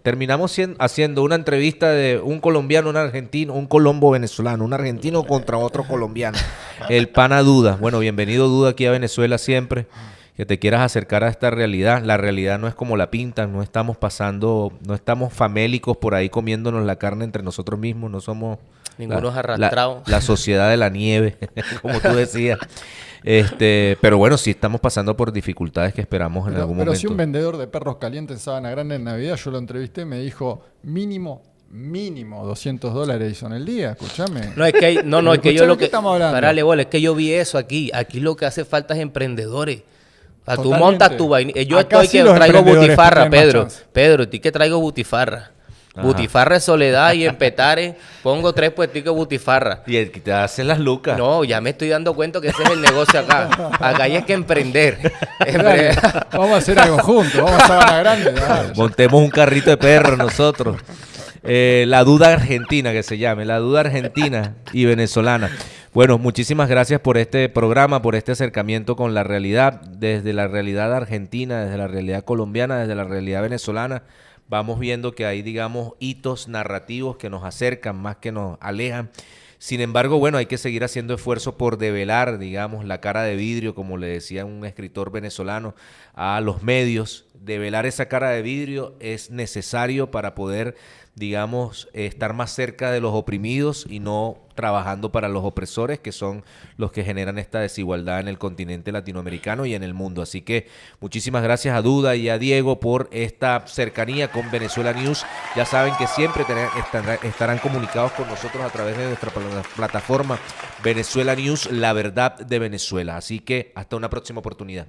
C: terminamos haciendo una entrevista de un colombiano, un argentino, un colombo venezolano, un argentino contra otro colombiano, el pana Duda. Bueno, bienvenido Duda aquí a Venezuela siempre, que te quieras acercar a esta realidad. La realidad no es como la pintan, no estamos famélicos por ahí comiéndonos la carne entre nosotros mismos, no somos...
B: Ninguno es arrastrado.
C: La sociedad de la nieve, como tú decías. Pero bueno, sí estamos pasando por dificultades que esperamos en algún momento.
A: Pero si un vendedor de perros calientes en Sabana Grande en Navidad, yo lo entrevisté, me dijo mínimo $200 hizo en el día, escúchame.
B: No, es que, es que yo lo que...
A: estamos hablando?
B: Parale, bola, es que yo vi eso aquí. Aquí lo que hace falta es emprendedores. O sea, tú
A: Totalmente.
B: montas tu vaina. Yo
A: Acá
B: estoy
A: sí
B: que
A: los
B: traigo
A: emprendedores
B: butifarra,
A: tienen más
B: Pedro.
A: chance.
B: Pedro, ¿tú que traigo butifarra?
C: Ajá.
B: Butifarra de Soledad y en Petare pongo 3 puesticos de butifarra.
C: Y el que te hacen las lucas.
B: No, ya me estoy dando cuenta que ese es el negocio acá. Acá hay que emprender.
A: Dale, vamos a hacer algo juntos, vamos a Sabana Grande. Dale.
C: Montemos un carrito de perro nosotros. La duda argentina que se llame, la duda argentina y venezolana. Bueno, muchísimas gracias por este programa, por este acercamiento con la realidad, desde la realidad argentina, desde la realidad colombiana, desde la realidad venezolana. Vamos viendo que hay, digamos, hitos narrativos que nos acercan más que nos alejan. Sin embargo, bueno, hay que seguir haciendo esfuerzos por develar, digamos, la cara de vidrio, como le decía un escritor venezolano, a los medios. Develar esa cara de vidrio es necesario para poder, digamos, estar más cerca de los oprimidos y no trabajando para los opresores, que son los que generan esta desigualdad en el continente latinoamericano y en el mundo. Así que muchísimas gracias a Duda y a Diego por esta cercanía con Venezuela News. Ya saben que siempre estarán comunicados con nosotros a través de nuestra plataforma Venezuela News, la verdad de Venezuela. Así que hasta una próxima oportunidad.